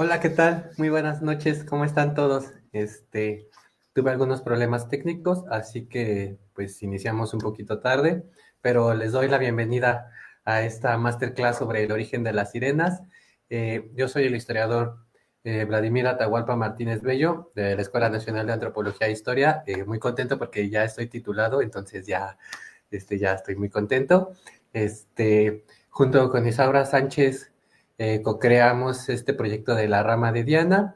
Hola, ¿qué tal? Muy buenas noches, ¿cómo están todos? Tuve algunos problemas técnicos, así que pues iniciamos un poquito tarde, pero les doy la bienvenida a esta masterclass sobre el origen de las sirenas. Yo soy el historiador Vladimir Atahualpa Martínez Bello, de la Escuela Nacional de Antropología e Historia. Muy contento porque ya estoy titulado, entonces ya estoy muy contento. Junto con Isaura Sánchez co-creamos este proyecto de la rama de Diana.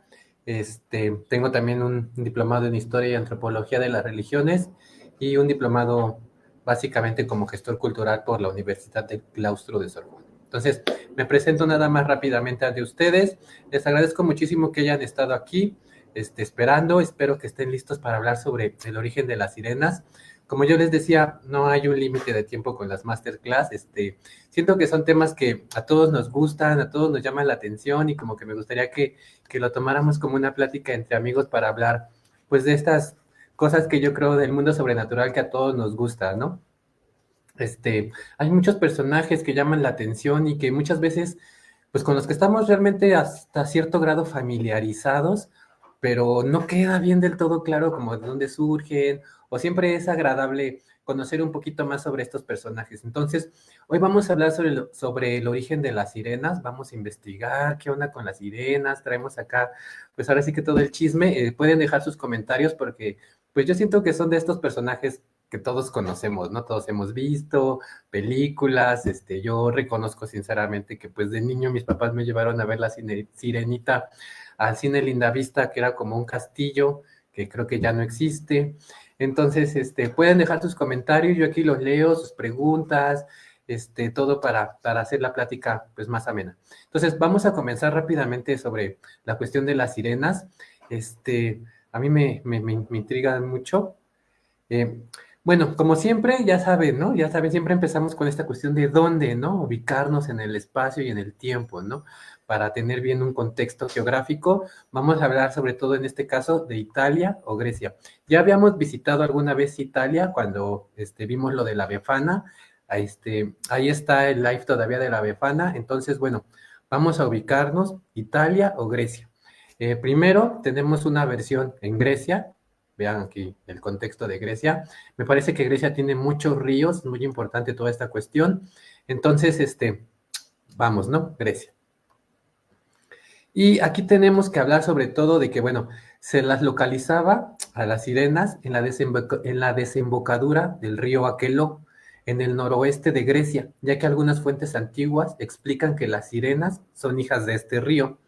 Tengo también un diplomado en Historia y Antropología de las Religiones y un diplomado básicamente como gestor cultural por la Universidad del Claustro de Sorbona. Entonces, me presento nada más rápidamente ante ustedes. Les agradezco muchísimo que hayan estado aquí esperando. Espero que estén listos para hablar sobre el origen de las sirenas. Como yo les decía, no hay un límite de tiempo con las masterclass. Siento que son temas que a todos nos gustan, a todos nos llaman la atención y como que me gustaría que lo tomáramos como una plática entre amigos para hablar pues de estas cosas que yo creo del mundo sobrenatural que a todos nos gusta, ¿no? Hay muchos personajes que llaman la atención y que muchas veces, pues con los que estamos realmente hasta cierto grado familiarizados, pero no queda bien del todo claro como de dónde surgen, o siempre es agradable conocer un poquito más sobre estos personajes. Entonces, hoy vamos a hablar sobre el origen de las sirenas, vamos a investigar qué onda con las sirenas, traemos acá, pues ahora sí que todo el chisme. Pueden dejar sus comentarios porque, pues yo siento que son de estos personajes que todos conocemos, ¿no? Todos hemos visto películas. Yo reconozco sinceramente que pues de niño mis papás me llevaron a ver la Sirenita al cine Lindavista, que era como un castillo que creo que ya no existe. Entonces, pueden dejar sus comentarios, yo aquí los leo, sus preguntas, todo para hacer la plática pues más amena. Entonces, vamos a comenzar rápidamente sobre la cuestión de las sirenas. A mí me intrigan mucho. Eh, bueno, como siempre, ya saben, ¿no? Ya saben, siempre empezamos con esta cuestión de dónde, ¿no? Ubicarnos en el espacio y en el tiempo, ¿no? Para tener bien un contexto geográfico. Vamos a hablar sobre todo en este caso de Italia o Grecia. Ya habíamos visitado alguna vez Italia cuando vimos lo de la Befana. Ahí está el live todavía de la Befana. Entonces, bueno, vamos a ubicarnos Italia o Grecia. Primero tenemos una versión en Grecia. Vean aquí el contexto de Grecia. Me parece que Grecia tiene muchos ríos, muy importante toda esta cuestión. Entonces, vamos, ¿no? Grecia. Y aquí tenemos que hablar sobre todo de que, bueno, se las localizaba a las sirenas en la desembocadura del río Aqueloo, en el noroeste de Grecia, ya que algunas fuentes antiguas explican que las sirenas son hijas de este río.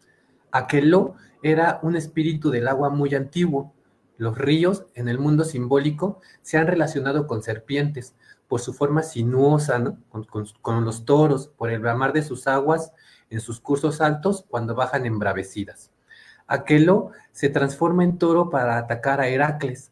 Aqueloo era un espíritu del agua muy antiguo. Los ríos, en el mundo simbólico, se han relacionado con serpientes por su forma sinuosa, ¿no? Con los toros, por el bramar de sus aguas en sus cursos altos cuando bajan embravecidas. Aqueloo se transforma en toro para atacar a Heracles,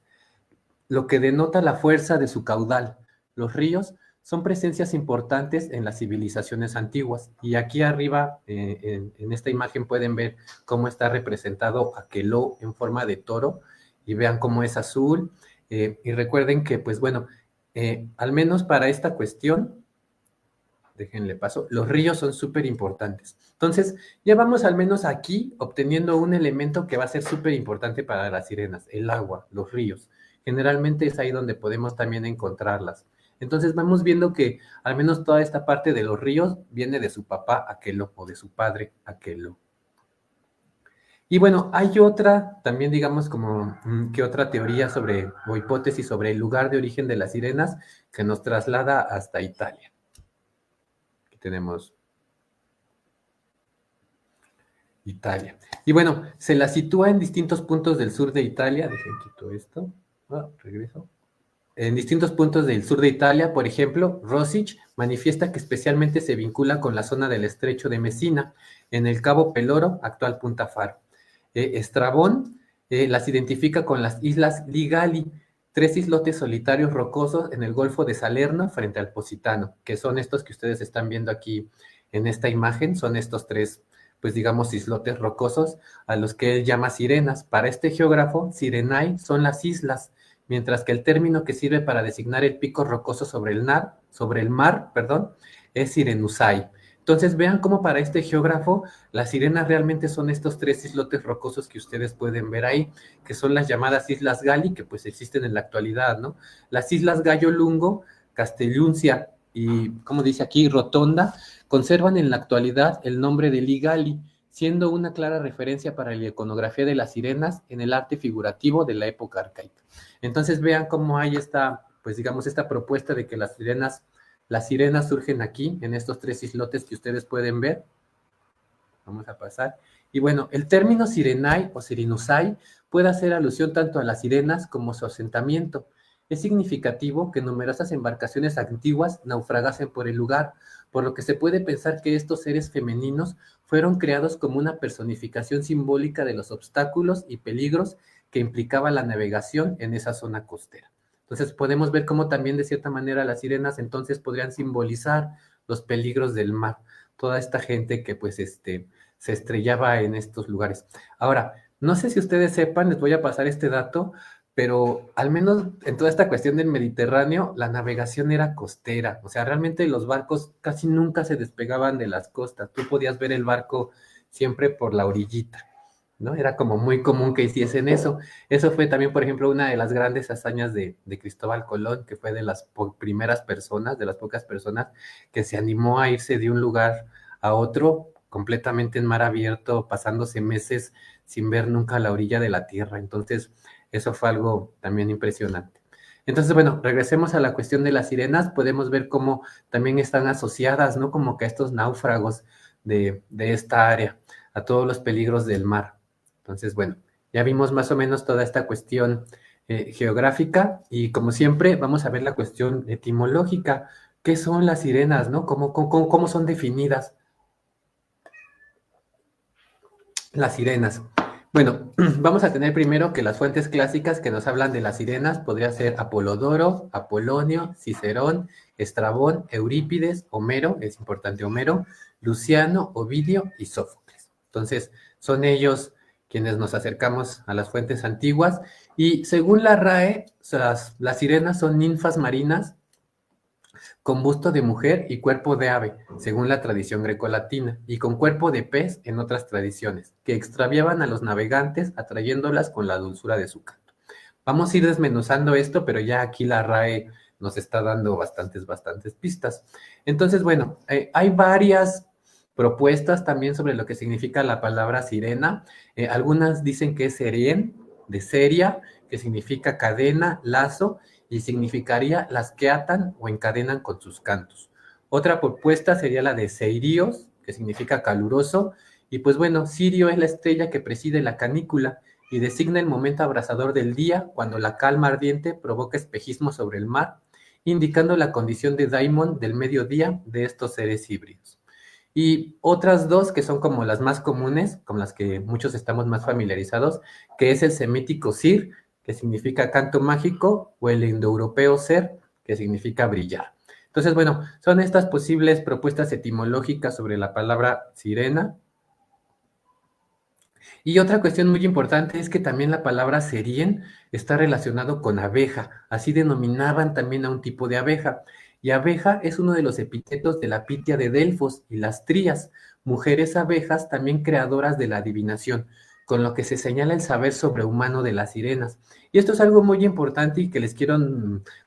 lo que denota la fuerza de su caudal. Los ríos son presencias importantes en las civilizaciones antiguas. Y aquí arriba, en esta imagen, pueden ver cómo está representado Aqueloo en forma de toro, y vean cómo es azul. Y recuerden que, pues bueno, al menos para esta cuestión, déjenle paso, los ríos son súper importantes. Entonces, ya vamos al menos aquí obteniendo un elemento que va a ser súper importante para las sirenas, el agua, los ríos. Generalmente es ahí donde podemos también encontrarlas. Entonces vamos viendo que al menos toda esta parte de los ríos viene de su papá Aqueloo o de su padre Aqueloo. Y bueno, hay otra, también digamos como que otra teoría sobre, o hipótesis sobre el lugar de origen de las sirenas que nos traslada hasta Italia. Aquí tenemos Italia. Y bueno, se la sitúa en distintos puntos del sur de Italia. Dejen quito esto. Regreso. En distintos puntos del sur de Italia, por ejemplo, Rosich manifiesta que especialmente se vincula con la zona del estrecho de Messina, en el Cabo Peloro, actual Punta Faro. Estrabón las identifica con las islas Ligali, tres islotes solitarios rocosos en el Golfo de Salerno frente al Positano, que son estos que ustedes están viendo aquí en esta imagen, son estos tres, pues digamos, islotes rocosos a los que él llama sirenas. Para este geógrafo, Sirenae son las islas, mientras que el término que sirve para designar el pico rocoso sobre el mar, es Sirenusai. Entonces vean cómo para este geógrafo las sirenas realmente son estos 3 islotes rocosos que ustedes pueden ver ahí, que son las llamadas Islas Gali, que pues existen en la actualidad, ¿no? Las Islas Gallo Lungo, Castelluncia y, como dice aquí, Rotonda, conservan en la actualidad el nombre de Ligali, siendo una clara referencia para la iconografía de las sirenas en el arte figurativo de la época arcaica. Entonces vean cómo hay esta, pues digamos, esta propuesta de que las sirenas surgen aquí, en estos 3 islotes que ustedes pueden ver. Vamos a pasar. Y bueno, el término sirenai o sirinusai puede hacer alusión tanto a las sirenas como su asentamiento. Es significativo que numerosas embarcaciones antiguas naufragasen por el lugar, por lo que se puede pensar que estos seres femeninos fueron creados como una personificación simbólica de los obstáculos y peligros que implicaba la navegación en esa zona costera. Entonces podemos ver cómo también de cierta manera las sirenas entonces podrían simbolizar los peligros del mar, toda esta gente que pues se estrellaba en estos lugares. Ahora, no sé si ustedes sepan, les voy a pasar este dato, pero al menos en toda esta cuestión del Mediterráneo, la navegación era costera, o sea, realmente los barcos casi nunca se despegaban de las costas, tú podías ver el barco siempre por la orillita, ¿no? Era como muy común que hiciesen eso. Eso fue también, por ejemplo, una de las grandes hazañas de Cristóbal Colón, que fue de las primeras personas, de las pocas personas que se animó a irse de un lugar a otro completamente en mar abierto, pasándose meses sin ver nunca la orilla de la tierra. Entonces, eso fue algo también impresionante. Entonces, bueno, regresemos a la cuestión de las sirenas. Podemos ver cómo también están asociadas, ¿no? Como que a estos náufragos de esta área, a todos los peligros del mar. Entonces, bueno, ya vimos más o menos toda esta cuestión geográfica y como siempre vamos a ver la cuestión etimológica. ¿Qué son las sirenas, no? ¿Cómo son definidas las sirenas? Bueno, vamos a tener primero que las fuentes clásicas que nos hablan de las sirenas podría ser Apolodoro, Apolonio, Cicerón, Estrabón, Eurípides, Homero, es importante Homero, Luciano, Ovidio y Sófocles. Entonces, son ellos quienes nos acercamos a las fuentes antiguas y según la RAE, las sirenas son ninfas marinas con busto de mujer y cuerpo de ave, según la tradición grecolatina, y con cuerpo de pez en otras tradiciones, que extraviaban a los navegantes atrayéndolas con la dulzura de su canto. Vamos a ir desmenuzando esto, pero ya aquí la RAE nos está dando bastantes pistas. Entonces, bueno, hay varias propuestas también sobre lo que significa la palabra sirena. Algunas dicen que es serien, de seria, que significa cadena, lazo, y significaría las que atan o encadenan con sus cantos. Otra propuesta sería la de Seirios, que significa caluroso, y pues bueno, Sirio es la estrella que preside la canícula y designa el momento abrasador del día cuando la calma ardiente provoca espejismo sobre el mar, indicando la condición de daimon del mediodía de estos seres híbridos. Y otras dos que son como las más comunes, con las que muchos estamos más familiarizados, que es el semítico Sir, que significa canto mágico, o el indoeuropeo Ser, que significa brillar. Entonces, bueno, son estas posibles propuestas etimológicas sobre la palabra sirena. Y otra cuestión muy importante es que también la palabra serien está relacionado con abeja, así denominaban también a un tipo de abeja. Y abeja es uno de los epítetos de la Pitia de Delfos y las trías, mujeres abejas también creadoras de la adivinación, con lo que se señala el saber sobrehumano de las sirenas. Y esto es algo muy importante y que les quiero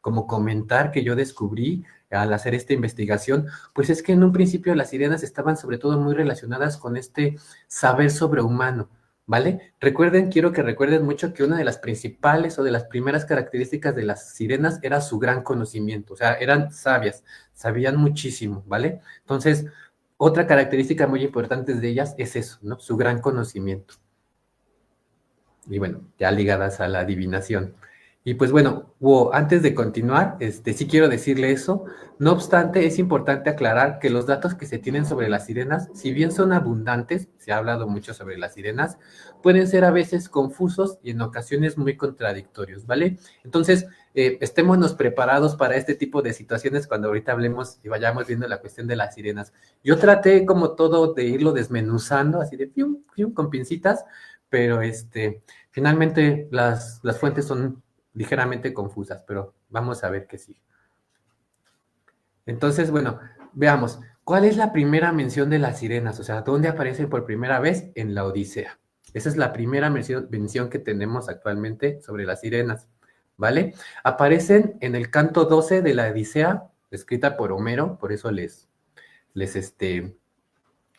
como comentar que yo descubrí al hacer esta investigación, pues es que en un principio las sirenas estaban sobre todo muy relacionadas con este saber sobrehumano, ¿vale? Recuerden, quiero que recuerden mucho que una de las principales o de las primeras características de las sirenas era su gran conocimiento, o sea, eran sabias, sabían muchísimo, ¿vale? Entonces, otra característica muy importante de ellas es eso, ¿no? Su gran conocimiento. Y bueno, ya ligadas a la adivinación. Y pues bueno, antes de continuar, sí quiero decirle eso. No obstante, es importante aclarar que los datos que se tienen sobre las sirenas, si bien son abundantes, se ha hablado mucho sobre las sirenas, pueden ser a veces confusos y en ocasiones muy contradictorios, ¿vale? Entonces, estémonos preparados para este tipo de situaciones cuando ahorita hablemos y vayamos viendo la cuestión de las sirenas. Yo traté como todo de irlo desmenuzando, así de fium, fium, con pincitas, pero finalmente las fuentes son ligeramente confusas, pero vamos a ver qué sigue. Entonces, bueno, veamos. ¿Cuál es la primera mención de las sirenas? O sea, ¿dónde aparecen por primera vez? En la Odisea. Esa es la primera mención que tenemos actualmente sobre las sirenas, ¿vale? Aparecen en el canto 12 de la Odisea, escrita por Homero, por eso les, este,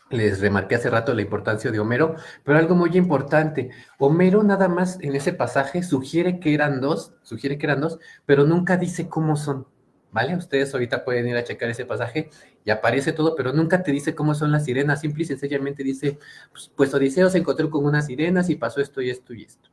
les remarqué hace rato la importancia de Homero, pero algo muy importante, Homero nada más en ese pasaje sugiere que eran dos, pero nunca dice cómo son, ¿vale? Ustedes ahorita pueden ir a checar ese pasaje y aparece todo, pero nunca te dice cómo son las sirenas, simple y sencillamente dice, pues Odiseo se encontró con unas sirenas y pasó esto y esto y esto.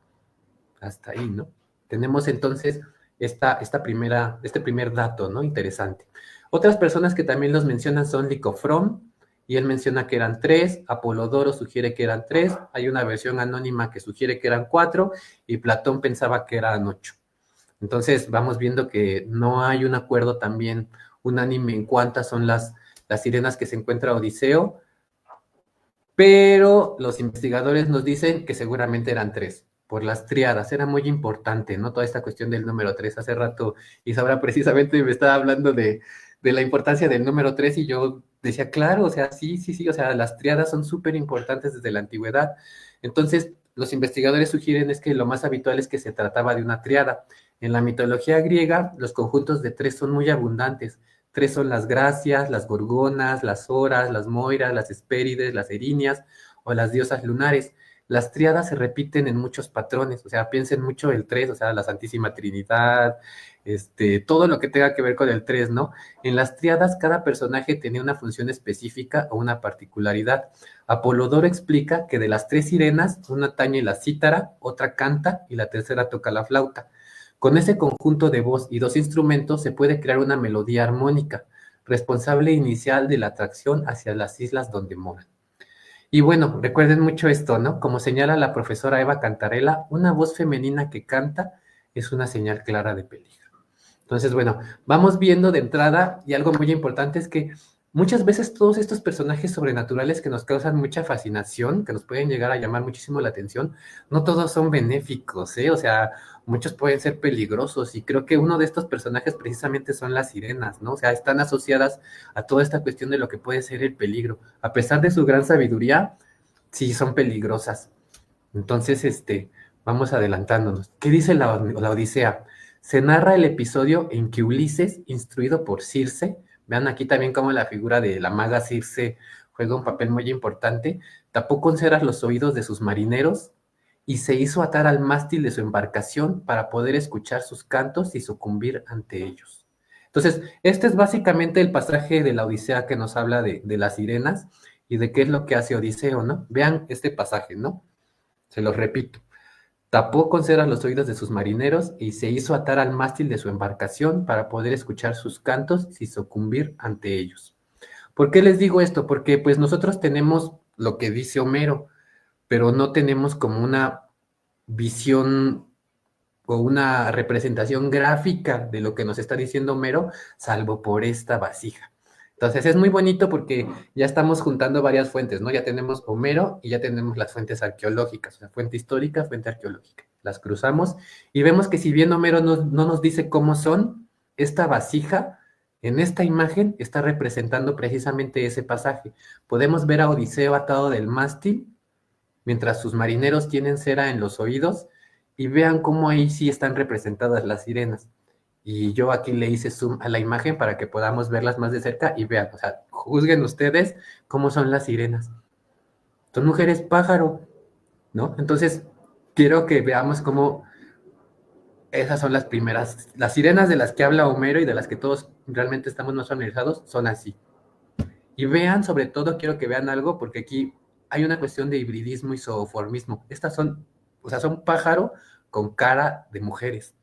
Hasta ahí, ¿no? Tenemos entonces este primer dato, ¿no? Interesante. Otras personas que también los mencionan son Licofrón, y él menciona que eran tres, Apolodoro sugiere que eran tres, hay una versión anónima que sugiere que eran cuatro, y Platón pensaba que eran ocho. Entonces vamos viendo que no hay un acuerdo también unánime en cuántas son las sirenas que se encuentra Odiseo, pero los investigadores nos dicen que seguramente eran tres, por las tríadas, era muy importante, ¿no? Toda esta cuestión del número tres. Hace rato Isabra precisamente me estaba hablando de la importancia del número tres y yo decía, claro, o sea, sí, sí, sí, o sea, las tríadas son súper importantes desde la antigüedad. Entonces, los investigadores sugieren es que lo más habitual es que se trataba de una tríada. En la mitología griega, los conjuntos de tres son muy abundantes. Tres son las Gracias, las Gorgonas, las Horas, las Moiras, las Hespérides, las Erinias o las diosas lunares. Las tríadas se repiten en muchos patrones, o sea, piensen mucho el tres, o sea, la Santísima Trinidad, todo lo que tenga que ver con el tres, ¿no? En las tríadas cada personaje tenía una función específica o una particularidad. Apolodoro explica que de las tres sirenas, una tañe la cítara, otra canta y la tercera toca la flauta. Con ese conjunto de voz y dos instrumentos se puede crear una melodía armónica, responsable inicial de la atracción hacia las islas donde moran. Y bueno, recuerden mucho esto, ¿no? Como señala la profesora Eva Cantarella, una voz femenina que canta es una señal clara de peligro. Entonces, bueno, vamos viendo de entrada, y algo muy importante es que muchas veces todos estos personajes sobrenaturales que nos causan mucha fascinación, que nos pueden llegar a llamar muchísimo la atención, no todos son benéficos, ¿eh? O sea, muchos pueden ser peligrosos, y creo que uno de estos personajes precisamente son las sirenas, ¿no? O sea, están asociadas a toda esta cuestión de lo que puede ser el peligro. A pesar de su gran sabiduría, sí son peligrosas. Entonces, vamos adelantándonos. ¿Qué dice la Odisea? Se narra el episodio en que Ulises, instruido por Circe, vean aquí también cómo la figura de la maga Circe juega un papel muy importante, tapó con ceras los oídos de sus marineros y se hizo atar al mástil de su embarcación para poder escuchar sus cantos y sucumbir ante ellos. Entonces, este es básicamente el pasaje de la Odisea que nos habla de las sirenas y de qué es lo que hace Odiseo, ¿no? Vean este pasaje, ¿no? Se los repito. Tapó con cera los oídos de sus marineros y se hizo atar al mástil de su embarcación para poder escuchar sus cantos y sucumbir ante ellos. ¿Por qué les digo esto? Porque pues nosotros tenemos lo que dice Homero, pero no tenemos como una visión o una representación gráfica de lo que nos está diciendo Homero, salvo por esta vasija. Entonces es muy bonito porque ya estamos juntando varias fuentes, ¿no? Ya tenemos Homero y ya tenemos las fuentes arqueológicas, o sea, fuente histórica, fuente arqueológica. Las cruzamos y vemos que si bien Homero no nos dice cómo son, esta vasija en esta imagen está representando precisamente ese pasaje. Podemos ver a Odiseo atado del mástil, mientras sus marineros tienen cera en los oídos, y vean cómo ahí sí están representadas las sirenas. Y yo aquí le hice zoom a la imagen para que podamos verlas más de cerca y vean, o sea, juzguen ustedes cómo son las sirenas. Son mujeres pájaro, ¿no? Entonces, quiero que veamos cómo esas son las primeras, las sirenas de las que habla Homero y de las que todos realmente estamos más familiarizados, son así. Y vean, sobre todo, quiero que vean algo, porque aquí hay una cuestión de hibridismo y zooformismo. Estas son, o sea, son pájaro con cara de mujeres.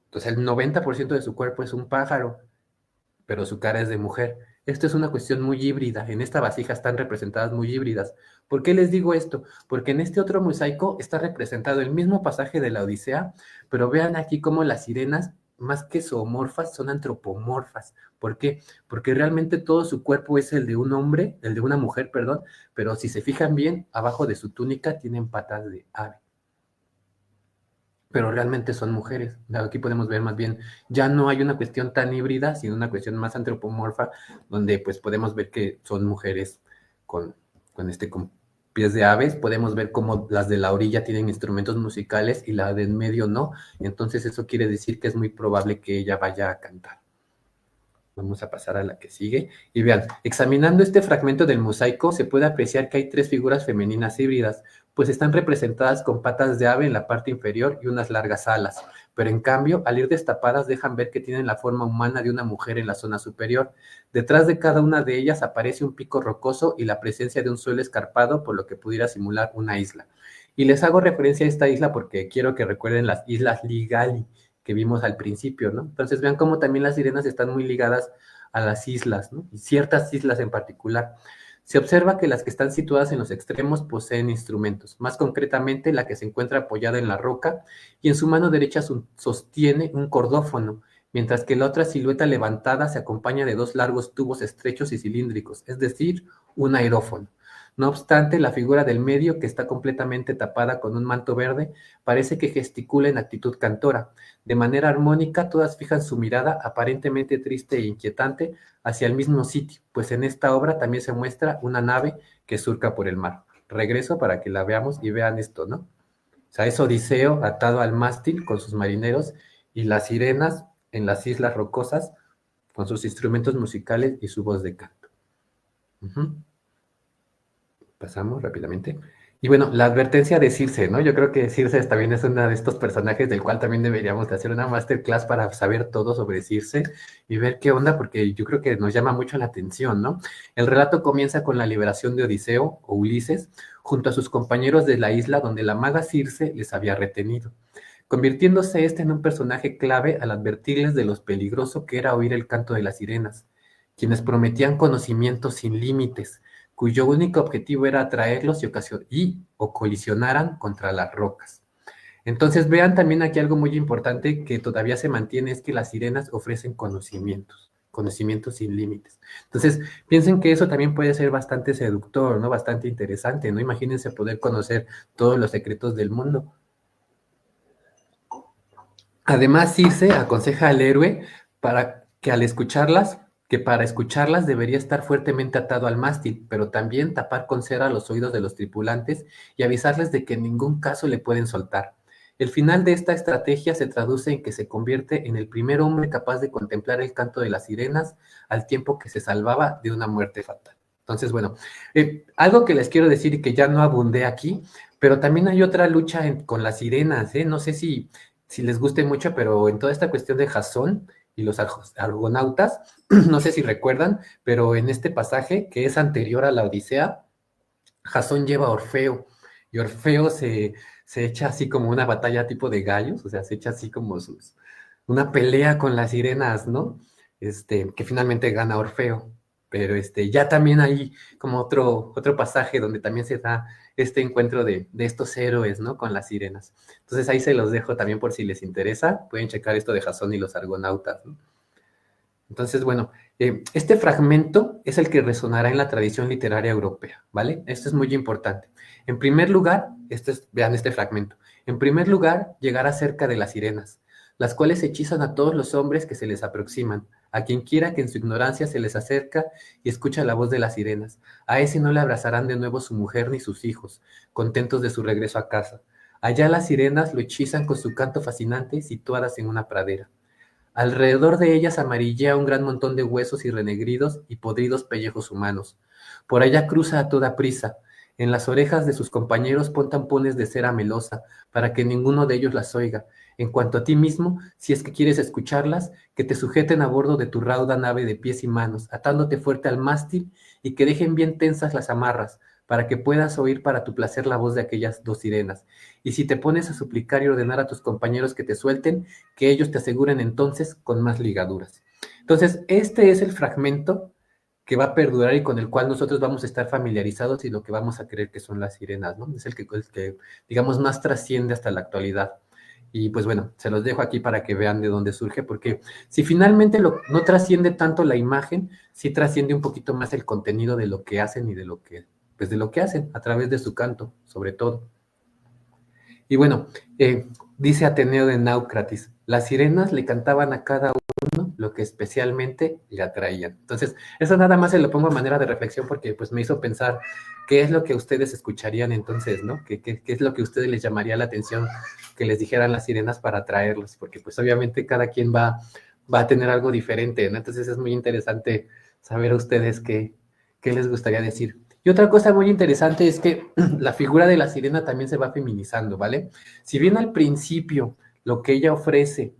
Entonces, el 90% de su cuerpo es un pájaro, pero su cara es de mujer. Esto es una cuestión muy híbrida. En esta vasija están representadas muy híbridas. ¿Por qué les digo esto? Porque en este otro mosaico está representado el mismo pasaje de la Odisea, pero vean aquí cómo las sirenas, más que zoomorfas, son antropomorfas. ¿Por qué? Porque realmente todo su cuerpo es el de un hombre, el de una mujer, perdón, pero si se fijan bien, abajo de su túnica tienen patas de ave. pero realmente son mujeres. Aquí podemos ver más bien, ya no hay una cuestión tan híbrida, sino una cuestión más antropomorfa, donde pues podemos ver que son mujeres con, con pies de aves. Podemos ver cómo las de la orilla tienen instrumentos musicales y la de en medio no. Entonces eso quiere decir que es muy probable que ella vaya a cantar. Vamos a pasar a la que sigue. Y vean, examinando este fragmento del mosaico, se puede apreciar que hay tres figuras femeninas híbridas, pues están representadas con patas de ave en la parte inferior y unas largas alas, pero en cambio, al ir destapadas, dejan ver que tienen la forma humana de una mujer en la zona superior. Detrás de cada una de ellas aparece un pico rocoso y la presencia de un suelo escarpado, por lo que pudiera simular una isla. Y les hago referencia a esta isla porque quiero que recuerden las Islas Ligali, que vimos al principio, ¿no? Entonces vean cómo también las sirenas están muy ligadas a las islas, ¿no? Y ciertas islas en particular. Se observa que las que están situadas en los extremos poseen instrumentos, más concretamente la que se encuentra apoyada en la roca y en su mano derecha sostiene un cordófono, mientras que la otra silueta levantada se acompaña de dos largos tubos estrechos y cilíndricos, es decir, un aerófono. No obstante, la figura del medio, que está completamente tapada con un manto verde, parece que gesticula en actitud cantora. De manera armónica, todas fijan su mirada, aparentemente triste e inquietante, hacia el mismo sitio, pues en esta obra también se muestra una nave que surca por el mar. Regreso para que la veamos y vean esto, ¿no? O sea, es Odiseo atado al mástil con sus marineros y las sirenas en las islas rocosas con sus instrumentos musicales y su voz de canto. Uh-huh. Pasamos rápidamente. Y bueno, la advertencia de Circe, ¿no? Yo creo que Circe también es una de estos personajes del cual también deberíamos de hacer una masterclass para saber todo sobre Circe y ver qué onda, porque yo creo que nos llama mucho la atención, ¿no? El relato comienza con la liberación de Odiseo o Ulises junto a sus compañeros de la isla donde la maga Circe les había retenido, convirtiéndose este en un personaje clave al advertirles de lo peligroso que era oír el canto de las sirenas, quienes prometían conocimientos sin límites, cuyo único objetivo era atraerlos o colisionaran contra las rocas. Entonces vean también aquí algo muy importante que todavía se mantiene, es que las sirenas ofrecen conocimientos sin límites. Entonces, piensen que eso también puede ser bastante seductor, ¿no? Bastante interesante, ¿no? Imagínense poder conocer todos los secretos del mundo. Además, Circe aconseja al héroe que para escucharlas debería estar fuertemente atado al mástil, pero también tapar con cera los oídos de los tripulantes y avisarles de que en ningún caso le pueden soltar. El final de esta estrategia se traduce en que se convierte en el primer hombre capaz de contemplar el canto de las sirenas al tiempo que se salvaba de una muerte fatal. Entonces, bueno, algo que les quiero decir y que ya no abundé aquí, pero también hay otra lucha con las sirenas, ¿eh? No sé si les guste mucho, pero en toda esta cuestión de Jasón y los argonautas, no sé si recuerdan, pero en este pasaje que es anterior a la Odisea, Jasón lleva a Orfeo y Orfeo se echa así como una batalla tipo de gallos, o sea, se echa así como una pelea con las sirenas, ¿no? Que finalmente gana Orfeo. Pero ya también hay como otro pasaje donde también se da este encuentro de estos héroes, ¿no? Con las sirenas. Entonces ahí se los dejo también por si les interesa. Pueden checar esto de Jasón y los argonautas, ¿no? Entonces, bueno, este fragmento es el que resonará en la tradición literaria europea, ¿vale? Esto es muy importante. En primer lugar, vean este fragmento. En primer lugar, llegará cerca de las sirenas, las cuales hechizan a todos los hombres que se les aproximan, a quien quiera que en su ignorancia se les acerca y escucha la voz de las sirenas. A ese no le abrazarán de nuevo su mujer ni sus hijos, contentos de su regreso a casa. Allá las sirenas lo hechizan con su canto fascinante, situadas en una pradera. Alrededor de ellas amarillea un gran montón de huesos y renegridos y podridos pellejos humanos. Por allá cruza a toda prisa. En las orejas de sus compañeros pon tampones de cera melosa, para que ninguno de ellos las oiga. En cuanto a ti mismo, si es que quieres escucharlas, que te sujeten a bordo de tu rauda nave de pies y manos, atándote fuerte al mástil y que dejen bien tensas las amarras, para que puedas oír para tu placer la voz de aquellas dos sirenas. Y si te pones a suplicar y ordenar a tus compañeros que te suelten, que ellos te aseguren entonces con más ligaduras. Entonces, este es el fragmento que va a perdurar y con el cual nosotros vamos a estar familiarizados y lo que vamos a creer que son las sirenas, ¿no? Es el que digamos, más trasciende hasta la actualidad. Y pues bueno, se los dejo aquí para que vean de dónde surge, porque si finalmente no trasciende tanto la imagen, sí trasciende un poquito más el contenido de lo que hacen y pues de lo que hacen a través de su canto, sobre todo. Y bueno, Dice Ateneo de Náucratis, las sirenas le cantaban a cada uno lo que especialmente le atraían. Entonces, eso nada más se lo pongo a manera de reflexión porque pues me hizo pensar qué es lo que ustedes escucharían entonces, ¿no? ¿Qué es lo que a ustedes les llamaría la atención que les dijeran las sirenas para atraerlos? Porque pues obviamente cada quien va a tener algo diferente, ¿no? Entonces es muy interesante saber a ustedes qué les gustaría decir. Y otra cosa muy interesante es que la figura de la sirena también se va feminizando, ¿vale? Si bien al principio lo que ella ofrece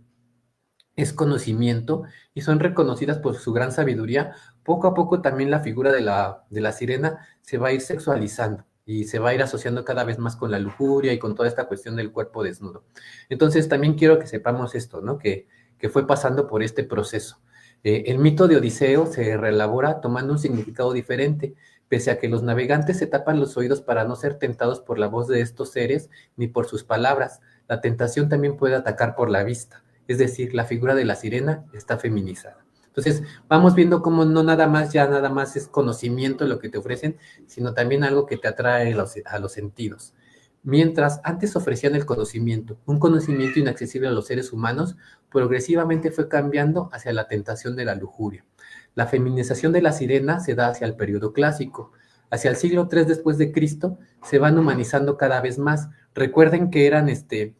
es conocimiento y son reconocidas por su gran sabiduría, poco a poco también la figura de la sirena se va a ir sexualizando y se va a ir asociando cada vez más con la lujuria y con toda esta cuestión del cuerpo desnudo. Entonces también quiero que sepamos esto, ¿no? Que fue pasando por este proceso. El mito de Odiseo se reelabora tomando un significado diferente, pese a que los navegantes se tapan los oídos para no ser tentados por la voz de estos seres ni por sus palabras. La tentación también puede atacar por la vista, es decir, la figura de la sirena está feminizada. Entonces, vamos viendo cómo no nada más, ya nada más es conocimiento lo que te ofrecen, sino también algo que te atrae a los sentidos. Mientras antes ofrecían el conocimiento, un conocimiento inaccesible a los seres humanos, progresivamente fue cambiando hacia la tentación de la lujuria. La feminización de la sirena se da hacia el periodo clásico. Hacia el siglo III después de Cristo se van humanizando cada vez más. Recuerden que eran,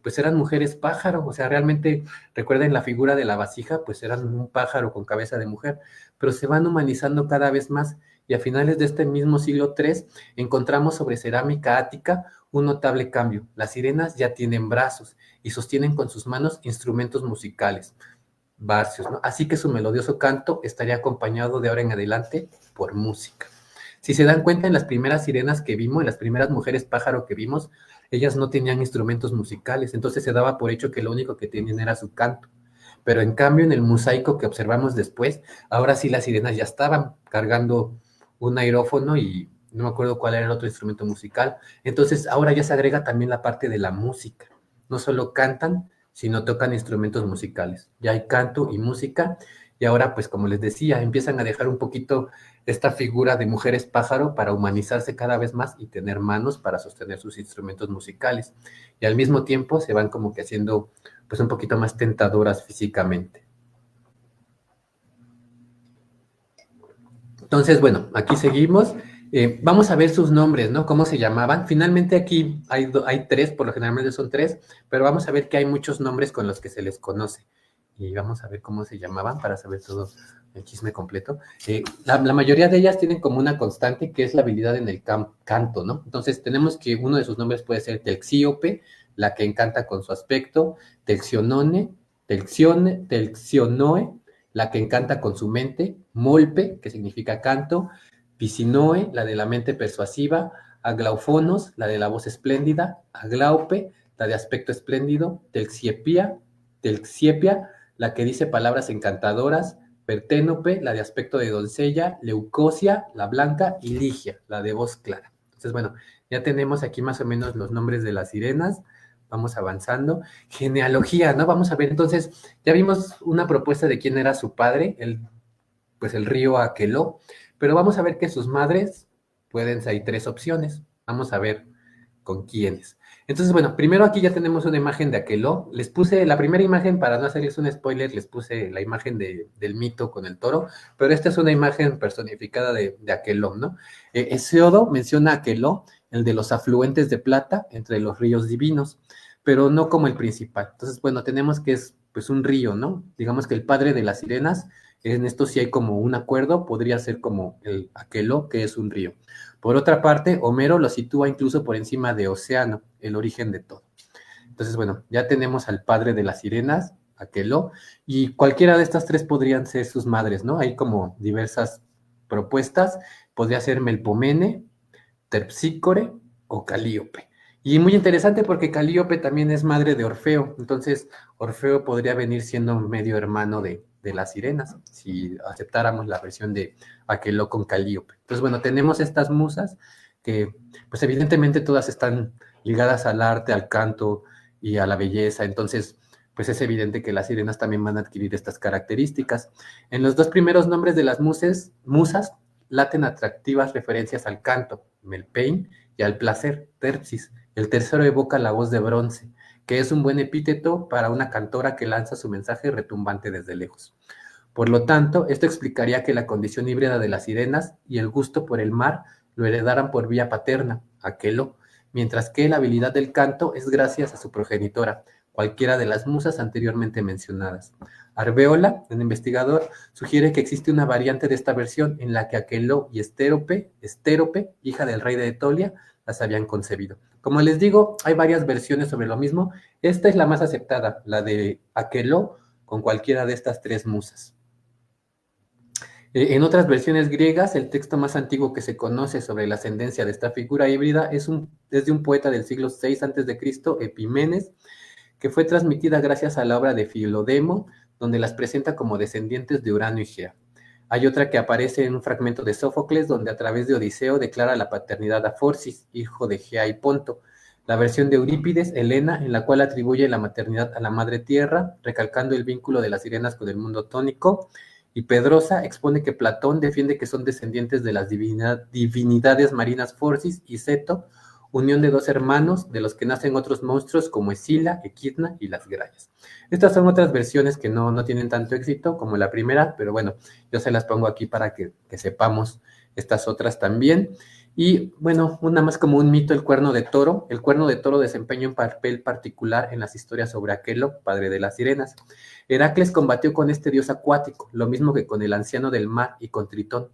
pues eran mujeres pájaro, o sea, realmente recuerden la figura de la vasija, pues eran un pájaro con cabeza de mujer, pero se van humanizando cada vez más y a finales de este mismo siglo III encontramos sobre cerámica ática un notable cambio. Las sirenas ya tienen brazos y sostienen con sus manos instrumentos musicales, barcios, ¿no? Así que su melodioso canto estaría acompañado de ahora en adelante por música. Si se dan cuenta, en las primeras sirenas que vimos, en las primeras mujeres pájaro que vimos, ellas no tenían instrumentos musicales, entonces se daba por hecho que lo único que tenían era su canto. Pero en cambio, en el mosaico que observamos después, ahora sí las sirenas ya estaban cargando un aerófono y no me acuerdo cuál era el otro instrumento musical. Entonces, ahora ya se agrega también la parte de la música. No solo cantan, sino tocan instrumentos musicales. Ya hay canto y música, y ahora, pues como les decía, empiezan a dejar un poquito esta figura de mujeres pájaro para humanizarse cada vez más y tener manos para sostener sus instrumentos musicales. Y al mismo tiempo se van como que haciendo pues un poquito más tentadoras físicamente. Entonces, bueno, aquí seguimos. Vamos a ver sus nombres, ¿no? ¿Cómo se llamaban? Finalmente aquí hay tres, por lo generalmente son tres, pero vamos a ver que hay muchos nombres con los que se les conoce. Y vamos a ver cómo se llamaban para saber todo el chisme completo. La mayoría de ellas tienen como una constante que es la habilidad en el canto, ¿no? Entonces tenemos que uno de sus nombres puede ser Telxíope, la que encanta con su aspecto, Telxionone, Telxionoe, la que encanta con su mente, Molpe, que significa canto, Pisinoe, la de la mente persuasiva, Aglaufonos, la de la voz espléndida, Aglaupe, la de aspecto espléndido, Telxiepia, la que dice palabras encantadoras, Perténope, la de aspecto de doncella, Leucosia, la blanca, y Ligia, la de voz clara. Entonces, bueno, ya tenemos aquí más o menos los nombres de las sirenas. Vamos avanzando. Genealogía, ¿no? Vamos a ver, entonces, ya vimos una propuesta de quién era su padre, pues el río Aqueloo, pero vamos a ver que sus madres pueden ser, hay tres opciones. Vamos a ver con quiénes. Entonces, bueno, primero aquí ya tenemos una imagen de Aqueloo. Les puse la primera imagen, para no hacerles un spoiler, les puse la imagen del mito con el toro, pero esta es una imagen personificada de Aqueloo, ¿no? Hesiodo menciona a Aqueloo, el de los afluentes de plata entre los ríos divinos, pero no como el principal. Entonces, bueno, tenemos que es pues un río, ¿no? Digamos que el padre de las sirenas, en esto sí hay como un acuerdo, podría ser como el Aqueloo, que es un río. Por otra parte, Homero lo sitúa incluso por encima de Océano, el origen de todo. Entonces, bueno, ya tenemos al padre de las sirenas, Aqueloo, y cualquiera de estas tres podrían ser sus madres, ¿no? Hay como diversas propuestas. Podría ser Melpomene, Terpsícore o Calíope. Y muy interesante porque Calíope también es madre de Orfeo, entonces Orfeo podría venir siendo medio hermano de las sirenas, si aceptáramos la versión de Aqueloo con Calíope. Entonces, bueno, tenemos estas musas que, pues evidentemente todas están ligadas al arte, al canto y a la belleza, entonces, pues es evidente que las sirenas también van a adquirir estas características. En los dos primeros nombres de las musas laten atractivas referencias al canto, Melpein, y al placer, Terpsis. El tercero evoca la voz de bronce, que es un buen epíteto para una cantora que lanza su mensaje retumbante desde lejos. Por lo tanto, esto explicaría que la condición híbrida de las sirenas y el gusto por el mar lo heredaran por vía paterna, Aquelo, mientras que la habilidad del canto es gracias a su progenitora, cualquiera de las musas anteriormente mencionadas. Arbeola, el investigador, sugiere que existe una variante de esta versión en la que Aqueloo y Estérope, hija del rey de Etolia, las habían concebido. Como les digo, hay varias versiones sobre lo mismo. Esta es la más aceptada, la de Aqueloo con cualquiera de estas tres musas. En otras versiones griegas, el texto más antiguo que se conoce sobre la ascendencia de esta figura híbrida es de un poeta del siglo VI a.C., Epimenes, que fue transmitida gracias a la obra de Filodemo, donde las presenta como descendientes de Urano y Gea. Hay otra que aparece en un fragmento de Sófocles, donde a través de Odiseo declara la paternidad a Forcis, hijo de Gea y Ponto. La versión de Eurípides, Helena, en la cual atribuye la maternidad a la madre tierra, recalcando el vínculo de las sirenas con el mundo tónico. Y Pedrosa expone que Platón defiende que son descendientes de las divinidades marinas Forcis y Ceto, unión de dos hermanos de los que nacen otros monstruos como Escila, Equidna y las Grallas. Estas son otras versiones que no tienen tanto éxito como la primera, pero bueno, yo se las pongo aquí para que sepamos estas otras también. Y bueno, una más como un mito, el cuerno de toro. El cuerno de toro desempeña un papel particular en las historias sobre Aquelo, padre de las sirenas. Heracles combatió con este dios acuático, lo mismo que con el anciano del mar y con Tritón.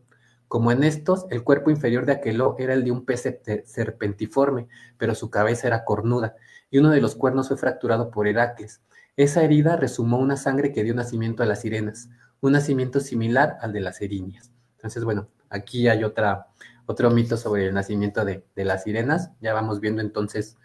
Como en estos, el cuerpo inferior de Aqueloo era el de un pez serpentiforme, pero su cabeza era cornuda, y uno de los cuernos fue fracturado por Heracles. Esa herida resumó una sangre que dio nacimiento a las sirenas, un nacimiento similar al de las erinias. Entonces, bueno, aquí hay otro mito sobre el nacimiento de las sirenas. Ya vamos viendo entonces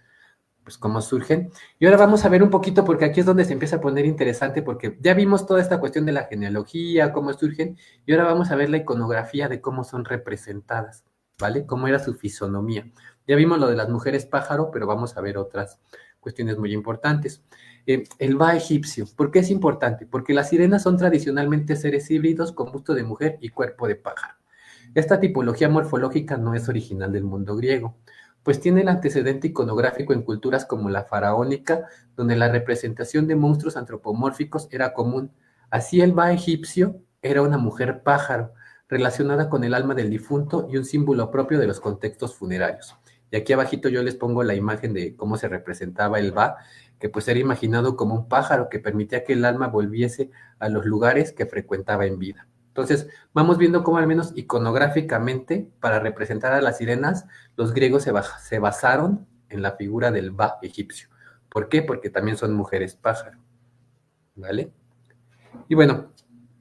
pues cómo surgen. Y ahora vamos a ver un poquito, porque aquí es donde se empieza a poner interesante, porque ya vimos toda esta cuestión de la genealogía, cómo surgen, y ahora vamos a ver la iconografía de cómo son representadas, ¿vale? Cómo era su fisonomía. Ya vimos lo de las mujeres pájaro, pero vamos a ver otras cuestiones muy importantes. El Ba egipcio, ¿por qué es importante? Porque las sirenas son tradicionalmente seres híbridos con busto de mujer y cuerpo de pájaro. Esta tipología morfológica no es original del mundo griego, pues tiene el antecedente iconográfico en culturas como la faraónica, donde la representación de monstruos antropomórficos era común. Así el Ba egipcio era una mujer pájaro, relacionada con el alma del difunto y un símbolo propio de los contextos funerarios. Y aquí abajito yo les pongo la imagen de cómo se representaba el Ba, que pues era imaginado como un pájaro que permitía que el alma volviese a los lugares que frecuentaba en vida. Entonces, vamos viendo cómo al menos iconográficamente, para representar a las sirenas, los griegos se basaron en la figura del Ba egipcio. ¿Por qué? Porque también son mujeres pájaro, ¿vale? Y bueno,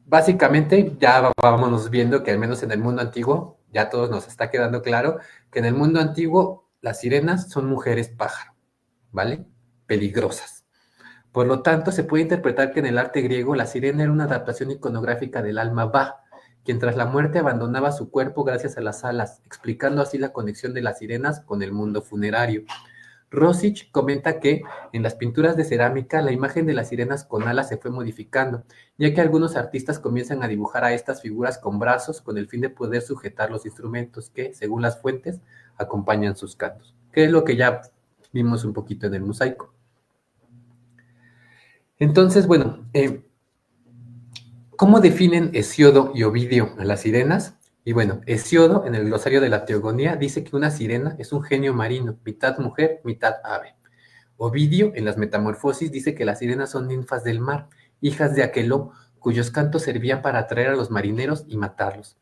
básicamente ya vámonos viendo que al menos en el mundo antiguo, ya a todos nos está quedando claro que en el mundo antiguo las sirenas son mujeres pájaro, ¿vale? Peligrosas. Por lo tanto, se puede interpretar que en el arte griego la sirena era una adaptación iconográfica del alma Ba, quien tras la muerte abandonaba su cuerpo gracias a las alas, explicando así la conexión de las sirenas con el mundo funerario. Rosich comenta que en las pinturas de cerámica la imagen de las sirenas con alas se fue modificando, ya que algunos artistas comienzan a dibujar a estas figuras con brazos con el fin de poder sujetar los instrumentos que, según las fuentes, acompañan sus cantos, que es lo que ya vimos un poquito en el mosaico. Entonces, bueno, ¿cómo definen Hesiodo y Ovidio a las sirenas? Y bueno, Hesiodo, en el glosario de la Teogonía, dice que una sirena es un genio marino, mitad mujer, mitad ave. Ovidio, en las Metamorfosis, dice que las sirenas son ninfas del mar, hijas de Aqueloo, cuyos cantos servían para atraer a los marineros y matarlos.